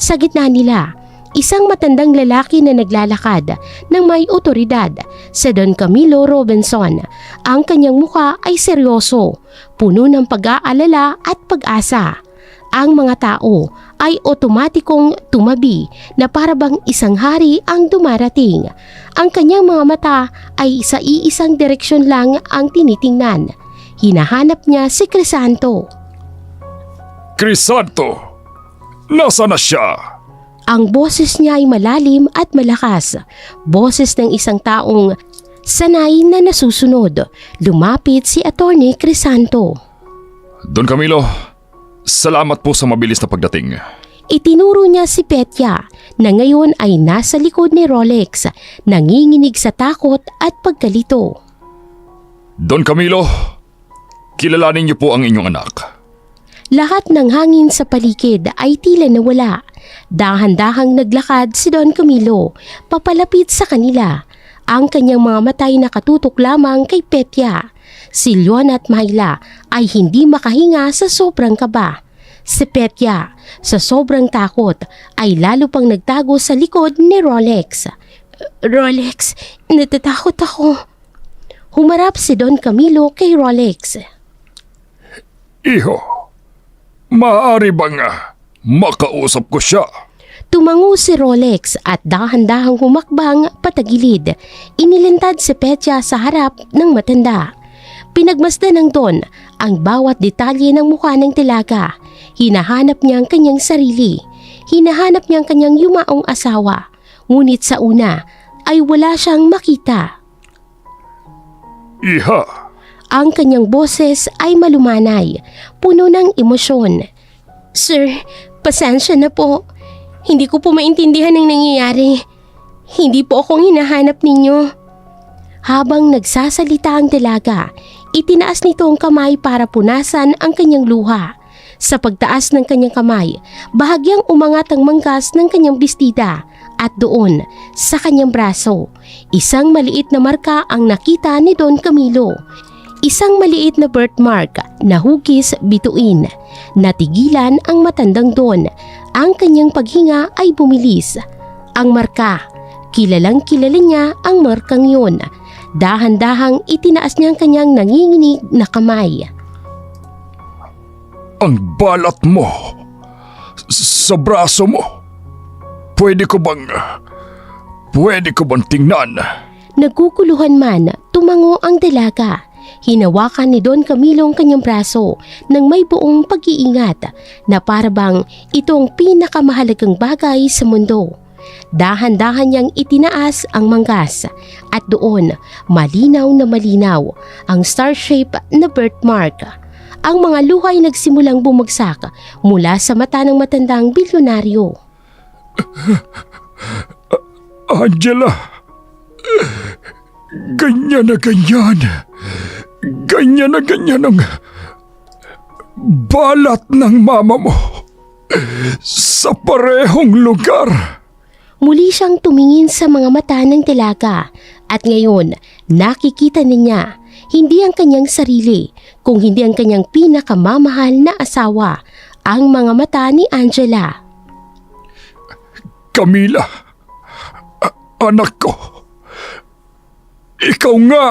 Sa gitna nila, isang matandang lalaki na naglalakad ng may otoridad, si Don Camilo Robinson. Ang kanyang mukha ay seryoso, puno ng pag-aalala at pag-asa. Ang mga tao ay otomatikong tumabi na parabang isang hari ang dumarating. Ang kanyang mga mata ay sa iisang direksyon lang ang tinitingnan. Hinahanap niya si Crisanto. Crisanto, nasa na siya? Ang boses niya ay malalim at malakas. Boses ng isang taong sanay na nasusunod. Lumapit si Atty. Crisanto. Don Camilo, salamat po sa mabilis na pagdating. Itinuro niya si Petya na ngayon ay nasa likod ni Rolex, nanginginig sa takot at pagkalito. Don Camilo, kilalanin niyo po ang inyong anak. Lahat ng hangin sa paligid ay tila nawala. Dahan-dahang naglakad si Don Camilo papalapit sa kanila. Ang kanyang mga mata ay nakatutok lamang kay Petya. Si Leona at Myla ay hindi makahinga sa sobrang kaba. Si Petya, sa sobrang takot, ay lalo pang nagtago sa likod ni Rolex. Rolex, natatakot ako. Humarap si Don Camilo kay Rolex. Iho, maaari bang makausap ko siya? Tumango si Rolex at dahan-dahang humakbang patagilid. Inilantad si Petya sa harap ng matanda. Pinagmasdan ng Don ang bawat detalye ng mukha ng tilaga. Hinahanap niya ang kanyang sarili. Hinahanap niya ang kanyang yumaong asawa. Ngunit sa una ay wala siyang makita. Iha, Ang kanyang boses ay malumanay, puno ng emosyon. Sir, pasensya na po. Hindi ko po maintindihan ang nangyayari. Hindi po akong hinahanap ninyo. Habang nagsasalita ang dalaga, itinaas nito ang kamay para punasan ang kanyang luha. Sa pagtaas ng kanyang kamay, bahagyang umangat ang manggas ng kanyang bestida at doon, sa kanyang braso, isang maliit na marka ang nakita ni Don Camilo. Isang maliit na birthmark na hugis bituin. Natigilan ang matandang Don. Ang kanyang paghinga ay bumilis. Ang marka, kilalang kilala niya ang markang yun. Dahan-dahang itinaas niya ang kanyang nanginginig na kamay. ang balat mo sa braso mo. Pwede ko bang tingnan? Nagkukuluhan man, tumango ang dalaga. Hinawakan ni Don Camilo ang kanyang braso nang may buong pag-iingat na parabang ito ang pinakamahalagang bagay sa mundo. Dahan-dahan niyang itinaas ang manggas at doon, malinaw na malinaw, ang star-shape na birthmark. Ang mga luha ay nagsimulang bumagsak mula sa mata ng matandang bilyonaryo. Angela, ganyan na ganyan. Ganyan na ganyan ang balat ng mama mo sa parehong lugar. Muli siyang tumingin sa mga mata ng dalaga at ngayon nakikita niya hindi ang kanyang sarili kung hindi ang kanyang pinakamamahal na asawa, ang mga mata ni Angela. Camila, anak ko, ikaw nga.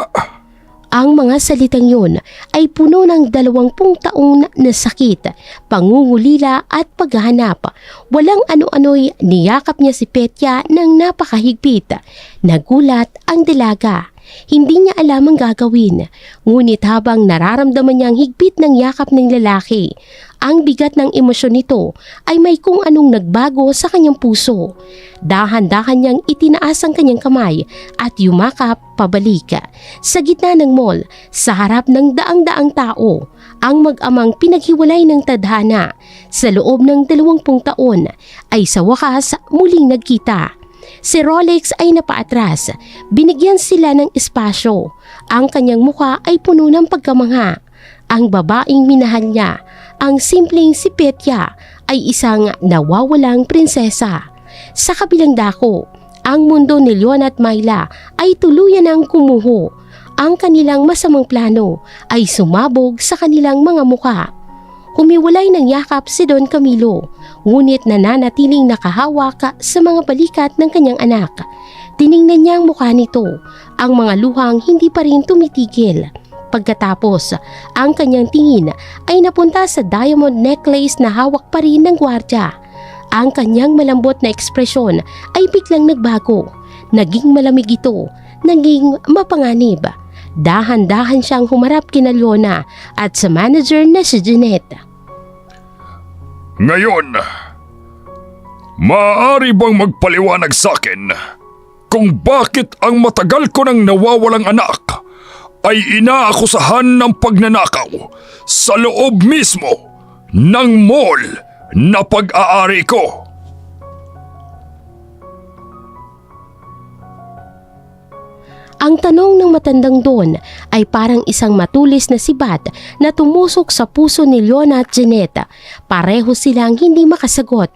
Ang mga salitang yun ay puno ng 20 taong na sakit, pangungulila at paghahanap. Walang ano-ano'y niyakap niya si Petya ng napakahigpit. Nagulat ang dalaga. Hindi niya alam ang gagawin. Ngunit habang nararamdaman niya ang higpit ng yakap ng lalaki, ang bigat ng emosyon nito ay may kung anong nagbago sa kanyang puso. Dahan-dahan niyang itinaas ang kanyang kamay at yumakap pabalik. Sa gitna ng mall, sa harap ng daang-daang tao, ang mag-amang pinaghiwalay ng tadhana sa loob ng 20 taon ay sa wakas muling nagkita. Si Rolex ay napaatras. Binigyan sila ng espasyo. Ang kanyang mukha ay puno ng pagkamangha. Ang babaeng minahal niya, ang simpleng si Petya, ay isang nawawalang prinsesa. Sa kabilang dako, ang mundo ni Leon at Myla ay tuluyan ng kumuho. Ang kanilang masamang plano ay sumabog sa kanilang mga mukha. Humiwalay ng yakap si Don Camilo, ngunit nananatiling nakahawak sa mga balikat ng kanyang anak. Tiningnan niya ang mukha nito, ang mga luhang hindi pa rin tumitigil. Pagkatapos, ang kanyang tingin ay napunta sa diamond necklace na hawak pa rin ng gwardya. Ang kanyang malambot na ekspresyon ay biglang nagbago. Naging malamig ito, naging mapanganib. Dahan-dahan siyang humarap kina Leona at sa manager na si Jeanette. Ngayon, maaari bang magpaliwanag sa akin kung bakit ang matagal ko nang nawawalang anak ay inaakusahan ng pagnanakaw sa loob mismo ng mall na pag-aari ko? Ang tanong ng matandang Don ay parang isang matulis na sibat na tumusok sa puso ni Leona at Jeanette. Pareho silang hindi makasagot.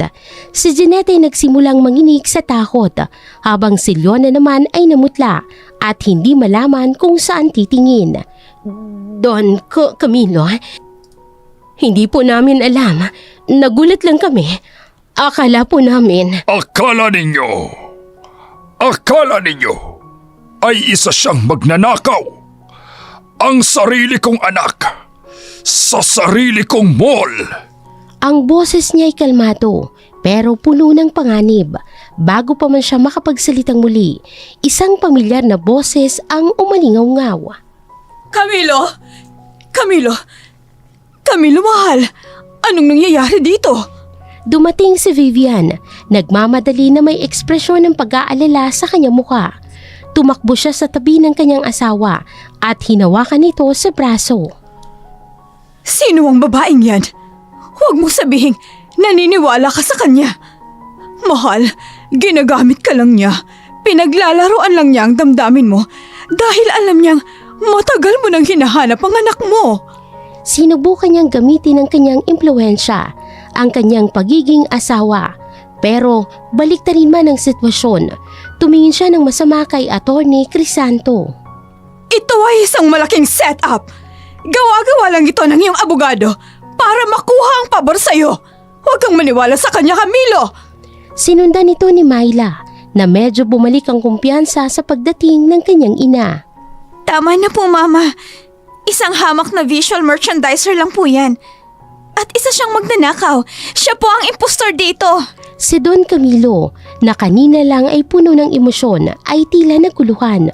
Si Jeanette ay nagsimulang manginig sa takot, habang si Leona naman ay namutla at hindi malaman kung saan titingin. Don Camilo, hindi po namin alam. Nagulat lang kami. Akala po namin. Akala ninyo ay isa siyang magnanakaw. Ang sarili kong anak sa sarili kong mall. Ang boses niya ay kalmado pero puno ng panganib. Bago pa man siya makapagsalitang muli, isang pamilyar na boses ang umalingaw-ngaw. Camilo! Camilo! Camilo, mahal! Anong nangyayari dito? Dumating si Vivian, nagmamadali na may ekspresyon ng pag-aalala sa kanyang mukha. Tumakbo siya sa tabi ng kanyang asawa at hinawakan ito sa braso. Sino ang babaeng yan? Huwag mo sabihing naniniwala ka sa kanya. Mahal, ginagamit ka lang niya. Pinaglalaroan lang niya ang damdamin mo dahil alam niyang matagal mo nang hinahanap ang anak mo. Sinubukan niyang gamitin ang kanyang impluensya, ang kanyang pagiging asawa. Pero baliktarin man ang sitwasyon, tumingin siya ng masama kay Attorney Crisanto. Ito ay isang malaking setup. Gawa-gawa lang ito ng iyong abogado para makuha ang pabor sa'yo. Huwag kang maniwala sa kanya, Camilo. Sinundan ito ni Myla na medyo bumalik ang kumpiyansa sa pagdating ng kanyang ina. Tama na po, Mama. Isang hamak na visual merchandiser lang po yan. At isa siyang magnanakaw. Siya po ang impostor dito. Si Don Camilo, na kanina lang ay puno ng emosyon, ay tila naguluhan.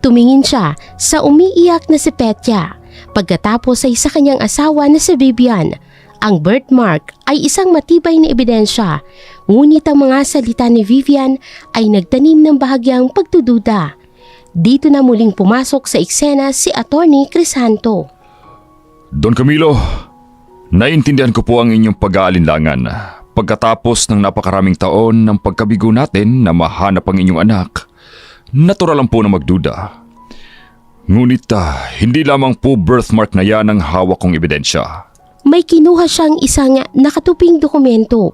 Tumingin siya sa umiiyak na si Petya. Pagkatapos ay sa kanyang asawa na si Vivian. Ang birthmark ay isang matibay na ebidensya, ngunit ang mga salita ni Vivian ay nagtanim ng bahagyang pagdududa. Dito na muling pumasok sa eksena si Attorney Crisanto. Don Camilo, naiintindihan ko po ang inyong pag-aalinlangan. Pagkatapos ng napakaraming taon ng pagkabigo natin na mahanap ang inyong anak, natural lang po na magduda. Ngunit hindi lamang po birthmark na yan ang hawak kong ebidensya. May kinuha siyang isang nakatuping dokumento.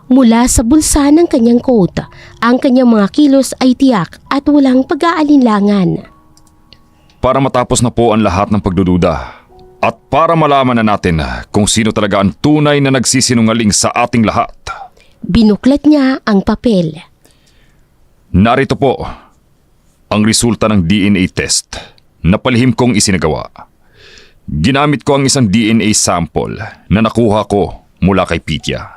Mula sa bulsa ng kanyang coat, ang kanyang mga kilos ay tiyak at walang pag-aalinlangan. Para matapos na po ang lahat ng pagdududa at para malaman na natin kung sino talaga ang tunay na nagsisinungaling sa ating lahat. Binuklat niya ang papel. Narito po ang resulta ng DNA test na palihim kong isinagawa. Ginamit ko ang isang DNA sample na nakuha ko mula kay Pitya.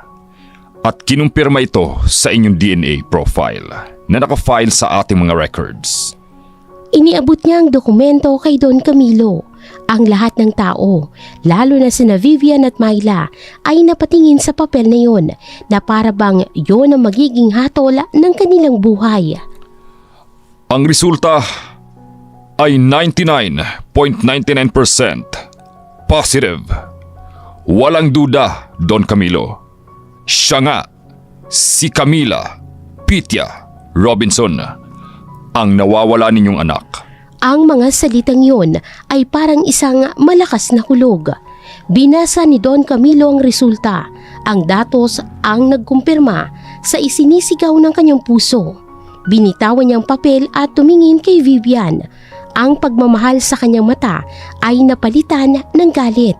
At kinumpirma ito sa inyong DNA profile na nakafile sa ating mga records. Iniabot niya ang dokumento kay Don Camilo. Ang lahat ng tao, lalo na sina Vivian at Myla, ay napatingin sa papel na yon na para bang yon ang magiging hatol ng kanilang buhay. Ang resulta ay 99.99% positive. Walang duda, Don Camilo. Siya nga, si Camila Pitya Robinson, ang nawawala ninyong anak. Ang mga salitang yon ay parang isang malakas na hulog. Binasa ni Don Camilo ang resulta. Ang datos ang nagkumpirma sa isinisigaw ng kanyang puso. Binitawan niyang papel at tumingin kay Vivian. Ang pagmamahal sa kanyang mata ay napalitan ng galit.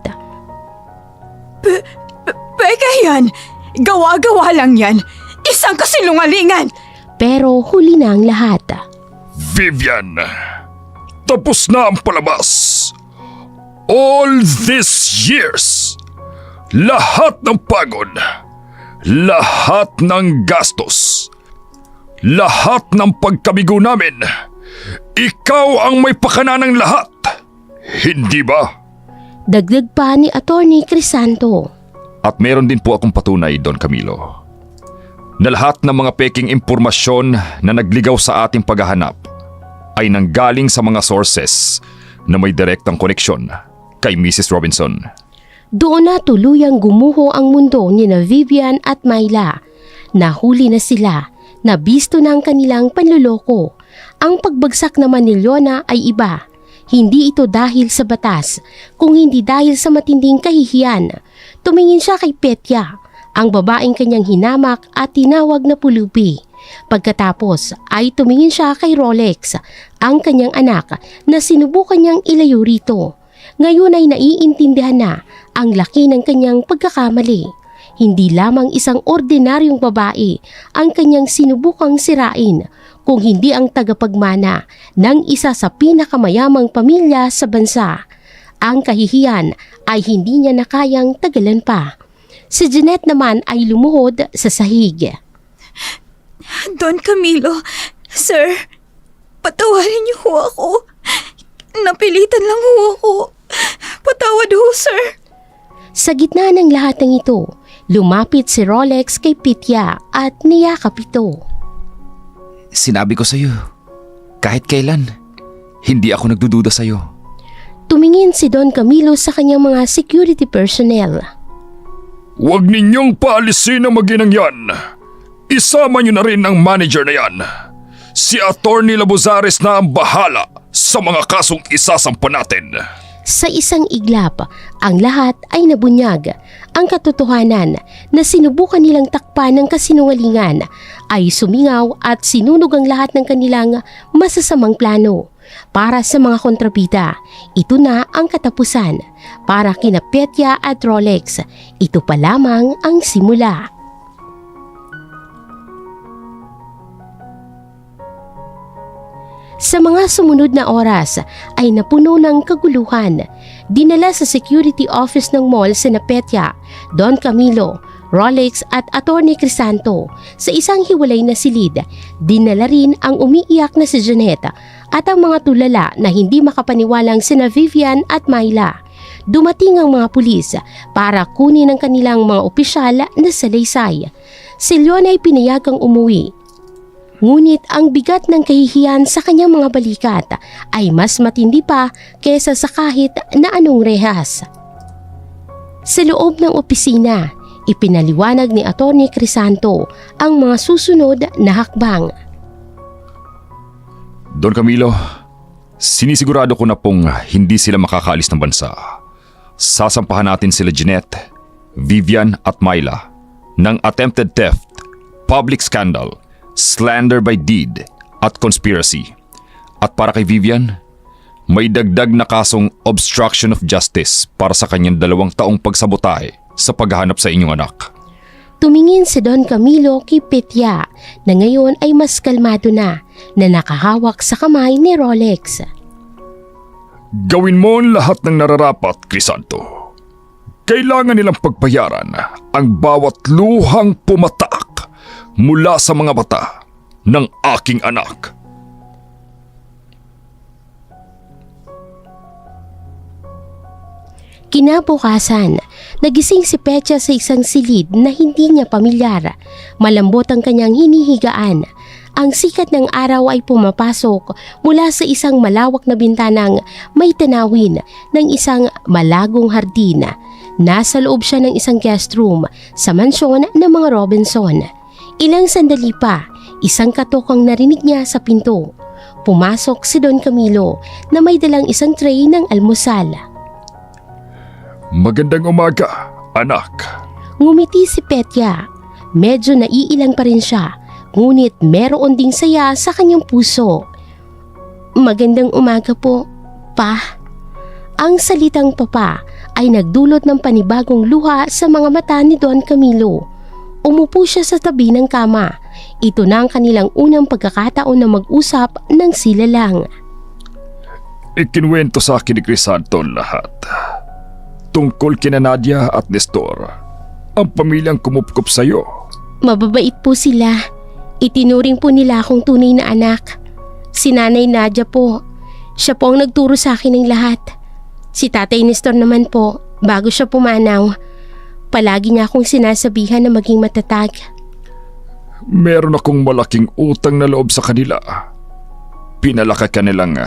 Peka yan! Gawa-gawa lang yan! Isang kasinungalingan! Pero huli na ang lahat. Vivian, tapos na ang palabas. All these years, lahat ng pagod, lahat ng gastos, lahat ng pagkabigo namin, ikaw ang may pakana ng lahat. Hindi ba? Dagdag pa ni Attorney Crisanto. At meron din po akong patunay, Don Camilo, na lahat ng mga peking impormasyon na nagligaw sa ating paghahanap ay nanggaling sa mga sources na may direktang koneksyon kay Mrs. Robinson. Doon na tuluyang gumuho ang mundo ni na Vivian at Myla. Nahuli na sila, nabisto na ang kanilang panluloko. Ang pagbagsak naman ni Leona ay iba. Hindi ito dahil sa batas, kung hindi dahil sa matinding kahihiyan. Tumingin siya kay Petya, ang babaeng kanyang hinamak at tinawag na pulubi. Pagkatapos ay tumingin siya kay Rolex, ang kanyang anak na sinubukan niyang ilayo rito. Ngayon ay naiintindihan na ang laki ng kanyang pagkakamali. Hindi lamang isang ordinaryong babae ang kanyang sinubukang sirain, kung hindi ang tagapagmana ng isa sa pinakamayamang pamilya sa bansa. Ang kahihiyan ay hindi niya nakayang tagalan pa. Si Jeanette naman ay lumuhod sa sahig. Don Camilo, sir, patawarin niyo ho ako. Napilitan lang ho ako. Patawad ho, sir. Sa gitna ng lahat ng ito, lumapit si Rolex kay Pitya at niyakap ito. Sinabi ko sa'yo, kahit kailan, hindi ako nagdududa sa'yo. Tumingin si Don Camilo sa kanyang mga security personnel. Huwag ninyong paalisin ang maginang yan. Isama niyo na rin ang manager na yan. Si Attorney Labuzares na ang bahala sa mga kasong isasampa natin. Sa isang iglap, ang lahat ay nabunyag. Ang katotohanan na sinubukan nilang takpan ng kasinungalingan ay sumingaw at sinunog ang lahat ng kanilang masasamang plano. Para sa mga kontrabida, ito na ang katapusan. Para kina Petya at Rolex, ito pa lamang ang simula. Sa mga sumunod na oras ay napuno ng kaguluhan. Dinala sa security office ng mall sina Petya, Don Camilo, Rolex at Attorney Crisanto. Sa isang hiwalay na silid, dinala rin ang umiiyak na si Janet at ang mga tulala na hindi makapaniwalang sina Vivian at Myla. Dumating ang mga pulis para kunin ang kanilang mga opisyal na salaysay. Si Leon ay pinayagang umuwi. Ngunit ang bigat ng kahihiyan sa kanyang mga balikat ay mas matindi pa kaysa sa kahit na anong rehas. Sa loob ng opisina, ipinaliwanag ni Attorney Crisanto ang mga susunod na hakbang. Don Camilo, sinisigurado ko na pong hindi sila makakaalis ng bansa. Sasampahan natin sila Jeanette, Vivian at Myla ng attempted theft, public scandal, slander by deed at conspiracy. At para kay Vivian, may dagdag na kasong obstruction of justice para sa kanyang 2 taong pagsabotahe sa paghahanap sa inyong anak. Tumingin si Don Camilo kay Petya na ngayon ay mas kalmado na nakahawak sa kamay ni Rolex. Gawin mo ang lahat ng nararapat, Crisanto. Kailangan nilang pagbayaran ang bawat luhang pumatak mula sa mga mata ng aking anak. Kinabukasan, nagising si Petya sa isang silid na hindi niya pamilyar. Malambot ang kanyang hinihigaan. Ang sikat ng araw ay pumapasok mula sa isang malawak na bintanang may tanawin ng isang malagong hardin. Nasa loob siya ng isang guest room sa mansyon ng mga Robinson. Ilang sandali pa, isang katok ang narinig niya sa pinto. Pumasok si Don Camilo na may dalang isang tray ng almusal. Magandang umaga, anak. Ngumiti si Petya. Medyo naiilang pa rin siya, ngunit meron ding saya sa kanyang puso. Magandang umaga po, Pa. Ang salitang papa ay nagdulot ng panibagong luha sa mga mata ni Don Camilo. Umupo siya sa tabi ng kama. Ito na ang kanilang unang pagkakataon na mag-usap ng sila lang. Ikinwento sa akin ni Crisanto ang lahat. Tungkol kina Nadia at Nestor, ang pamilyang kumupkup sa iyo. Mababait po sila. Itinuring po nila akong tunay na anak. Si Nanay Nadia po. Siya po ang nagturo sa akin ng lahat. Si Tatay Nestor naman po, bago siya pumanaw, palagi niya akong sinasabihan na maging matatag. Meron akong malaking utang na loob sa kanila. Pinalaki ka nilang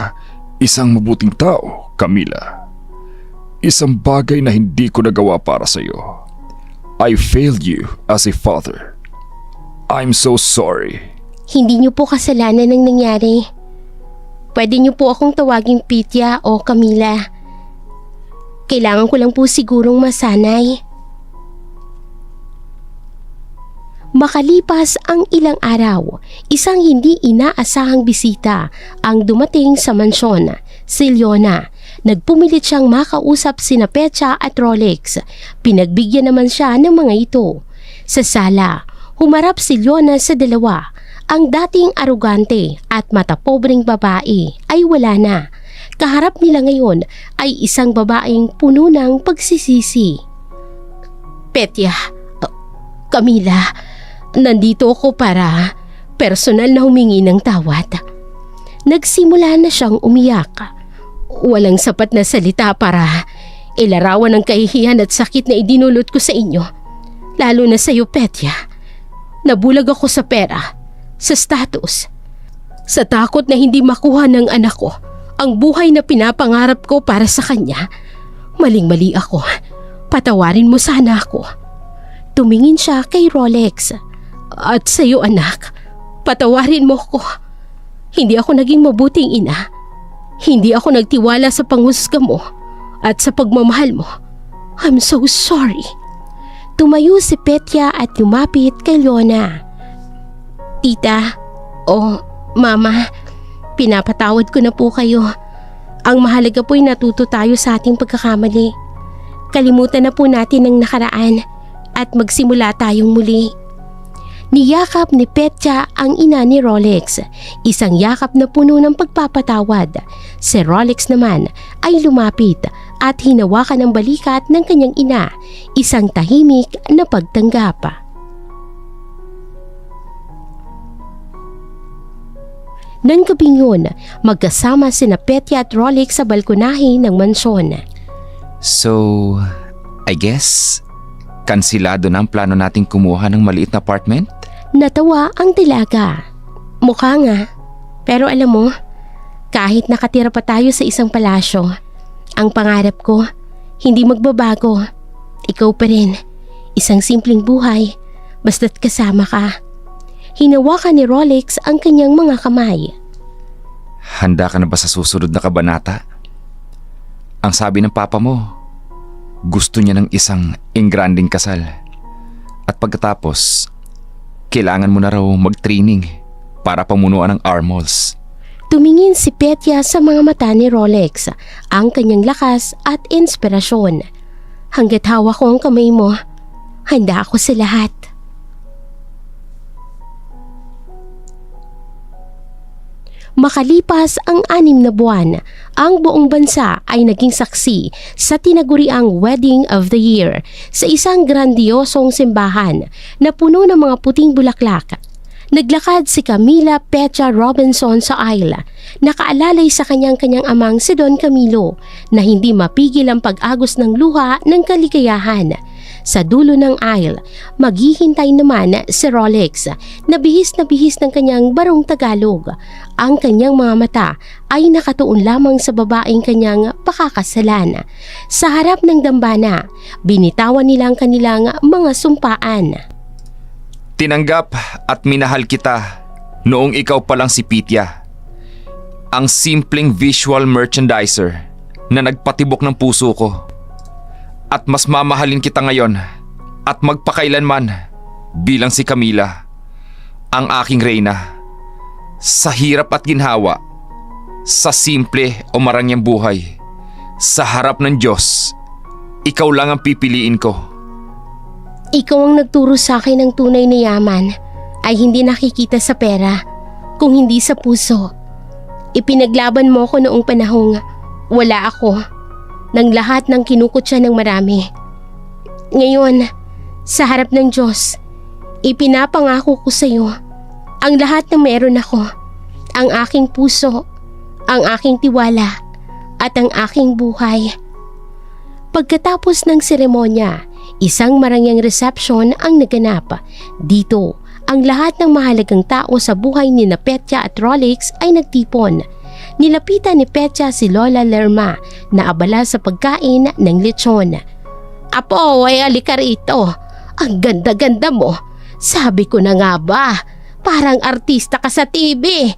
isang mabuting tao, Camila. Isang bagay na hindi ko nagawa para sa iyo. I failed you as a father. I'm so sorry. Hindi niyo po kasalanan ng nangyari. Pwede niyo po akong tawaging Petya o Camila. Kailangan ko lang po sigurong masanay. Makalipas ang ilang araw, isang hindi inaasahang bisita ang dumating sa mansyon. Si Leona. Nagpumilit siyang makausap sina Petya at Rolex. Pinagbigyan naman siya ng mga ito. Sa sala, humarap si Leona sa dalawa. Ang dating arugante at matapobreng babae ay wala na. Kaharap nila ngayon ay isang babaeng puno ng pagsisisi. Petya, Camila, nandito ako para personal na humingi ng tawad. Nagsimula na siyang umiyak. Walang sapat na salita para Ilarawan ng kahihiyan at sakit na idinulot ko sa inyo. Lalo na sa iyo, Petya. Nabulag ako sa pera, sa status, sa takot na hindi makuha ng anak ko ang buhay na pinapangarap ko para sa kanya. Maling-mali ako. Patawarin mo sana ako. Tumingin siya kay Rolex. At sa iyo, anak, patawarin mo ko. Hindi ako naging mabuting ina. Hindi ako nagtiwala sa panghusga mo at sa pagmamahal mo. I'm so sorry. Tumayo si Petya at lumapit kay Leona. Tita, Mama, pinapatawad ko na po kayo. Ang mahalaga po'y natuto tayo sa ating pagkakamali. Kalimutan na po natin ang nakaraan at magsimula tayong muli. Niyakap ni Petya ang ina ni Rolex, isang yakap na puno ng pagpapatawad. Si Rolex naman ay lumapit at hinawakan ang balikat ng kanyang ina, isang tahimik na pagtanggap. Nang gabing yun, magkasama sina Petya at Rolex sa balkonahe ng mansyon. So, I guess, kansilado na ang plano nating kumuha ng maliit na apartment? Natawa ang dilaga. Mukha nga. Pero alam mo, kahit nakatira pa tayo sa isang palasyo, ang pangarap ko, hindi magbabago. Ikaw pa rin. Isang simpleng buhay, basta't kasama ka. Hinawakan ni Rolex ang kanyang mga kamay. Handa ka na ba sa susunod na kabanata? Ang sabi ng papa mo, gusto niya ng isang engranding kasal. At pagkatapos, kailangan mo na raw mag-training para pamunuan ng Armals. Tumingin si Petya sa mga mata ni Rolex, ang kanyang lakas at inspirasyon. Hanggat hawak ko ang kamay mo, handa ako sa lahat. Makalipas ang 6 na buwan, ang buong bansa ay naging saksi sa tinaguriang Wedding of the Year sa isang grandiosong simbahan na puno ng mga puting bulaklak. Naglakad si Camila Petya Robinson sa aisle, nakaalalay sa kanyang-kanyang amang si Don Camilo na hindi mapigil ang pag-agos ng luha ng kaligayahan. Sa dulo ng aisle, maghihintay naman si Rolex na bihis ng kanyang barong Tagalog. Ang kanyang mga mata ay nakatuon lamang sa babaeng kanyang pakakasalan. Sa harap ng dambana, binitawan nila ang kanilang mga sumpaan. Tinanggap at minahal kita noong ikaw pa lang si Petya. Ang simpleng visual merchandiser na nagpatibok ng puso ko. At mas mamahalin kita ngayon at magpakailanman bilang si Camila, ang aking reyna. Sa hirap at ginhawa, sa simple o marangyang buhay, sa harap ng Diyos, ikaw lang ang pipiliin ko. Ikaw ang nagturo sa akin ng tunay na yaman ay hindi nakikita sa pera, kung hindi sa puso. Ipinaglaban mo ko noong panahong wala ako, ng lahat ng kinukutya ng marami. Ngayon, sa harap ng Diyos, ipinapangako ko sa iyo ang lahat ng meron ako, ang aking puso, ang aking tiwala, at ang aking buhay. Pagkatapos ng seremonya, isang marangyang reception ang naganap. Dito, ang lahat ng mahalagang tao sa buhay ni Petya at Rolex ay nagtipon. Nilapitan ni Petya si Lola Lerma na abala sa pagkain ng lechon. Apo, ay alika rito. Ang ganda-ganda mo. Sabi ko na nga ba, parang artista ka sa TV.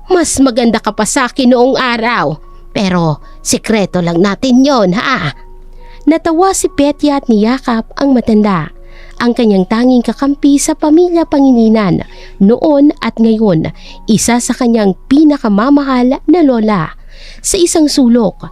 Mas maganda ka pa sa akin noong araw. Pero sikreto lang natin yon, ha? Natawa si Petya at niyakap ang matanda, ang kanyang tanging kakampi sa pamilya Pangilinan noon at ngayon, isa sa kanyang pinakamamahal na lola. Sa isang sulok,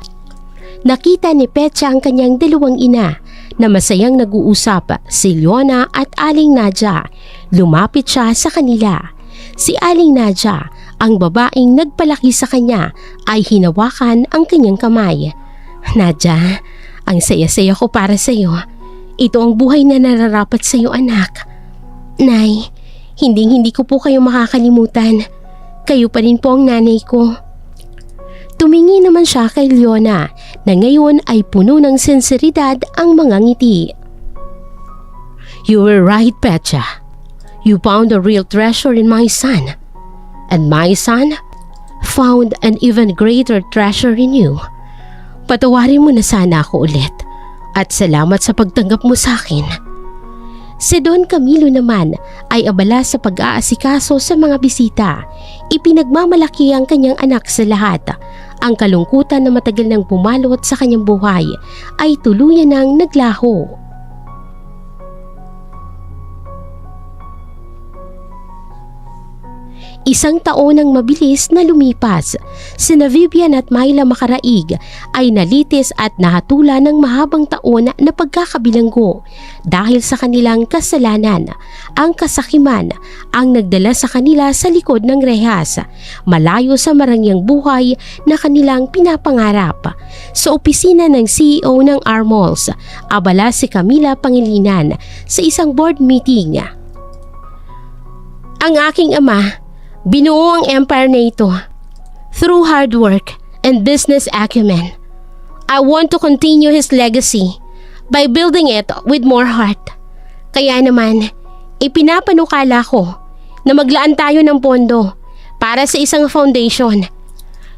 nakita ni Petya ang kanyang dalawang ina na masayang nag-uusap, si Leona at Aling Nadja. Lumapit siya sa kanila. Si Aling Nadja, ang babaeng nagpalaki sa kanya, ay hinawakan ang kanyang kamay. Nadja, ang saya-saya ko para sa iyo. Ito ang buhay na nararapat sa iyo, anak. Nay, hindi ko po kayo makakalimutan. Kayo pa rin po ang nanay ko. Tumingin naman siya kay Leona na ngayon ay puno ng sinseridad ang mga ngiti. You were right, Petya. You found a real treasure in my son. And my son found an even greater treasure in you. Patawarin mo na sana ako ulit. At salamat sa pagtanggap mo sa akin. Si Don Camilo naman ay abala sa pag-aasikaso sa mga bisita. Ipinagmamalaki ang kanyang anak sa lahat. Ang kalungkutan na matagal nang pumalot sa kanyang buhay ay tuluyan nang naglaho. Isang taon ang mabilis na lumipas. Sina Vivian at Myla Makaraig ay nalitis at nahatula ng mahabang taon na pagkakabilanggo dahil sa kanilang kasalanan. Ang kasakiman ang nagdala sa kanila sa likod ng rehas, malayo sa marangyang buhay na kanilang pinapangarap. Sa opisina ng CEO ng Armalls, abala si Camila Pangilinan sa isang board meeting. Ang aking ama, binuo ang empire na ito through hard work and business acumen. I want to continue his legacy by building it with more heart. Kaya naman, ipinapanukala ko na maglaan tayo ng pondo para sa isang foundation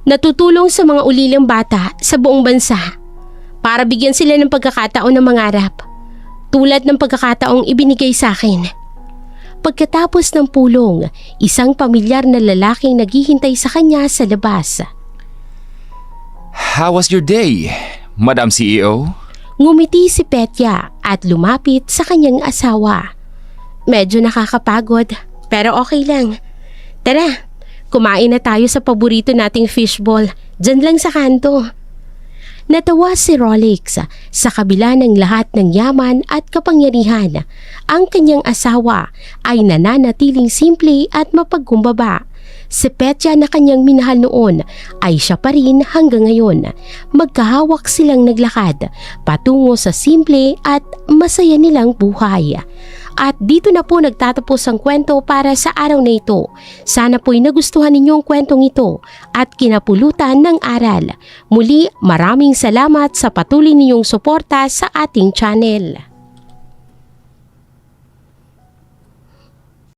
na tutulong sa mga ulilang bata sa buong bansa para bigyan sila ng pagkakataon na mangarap tulad ng pagkakataong ibinigay sa akin. Pagkatapos ng pulong, isang pamilyar na lalaking naghihintay sa kanya sa labas. How was your day, Madam CEO? Ngumiti si Petya at lumapit sa kanyang asawa. Medyo nakakapagod, pero okay lang. Tara, kumain na tayo sa paborito nating fishball, dyan lang sa kanto. Natawa si Rolex. Sa kabila ng lahat ng yaman at kapangyarihan, ang kanyang asawa ay nananatiling simple at mapagkumbaba. Si Petya na kanyang minahal noon ay siya pa rin hanggang ngayon. Magkahawak silang naglakad patungo sa simple at masaya nilang buhay. At dito na po nagtatapos ang kwento para sa araw na ito. Sana po'y nagustuhan ninyo ang kwentong ito at kinapulutan ng aral. Muli, maraming salamat sa patuloy ninyong suporta sa ating channel.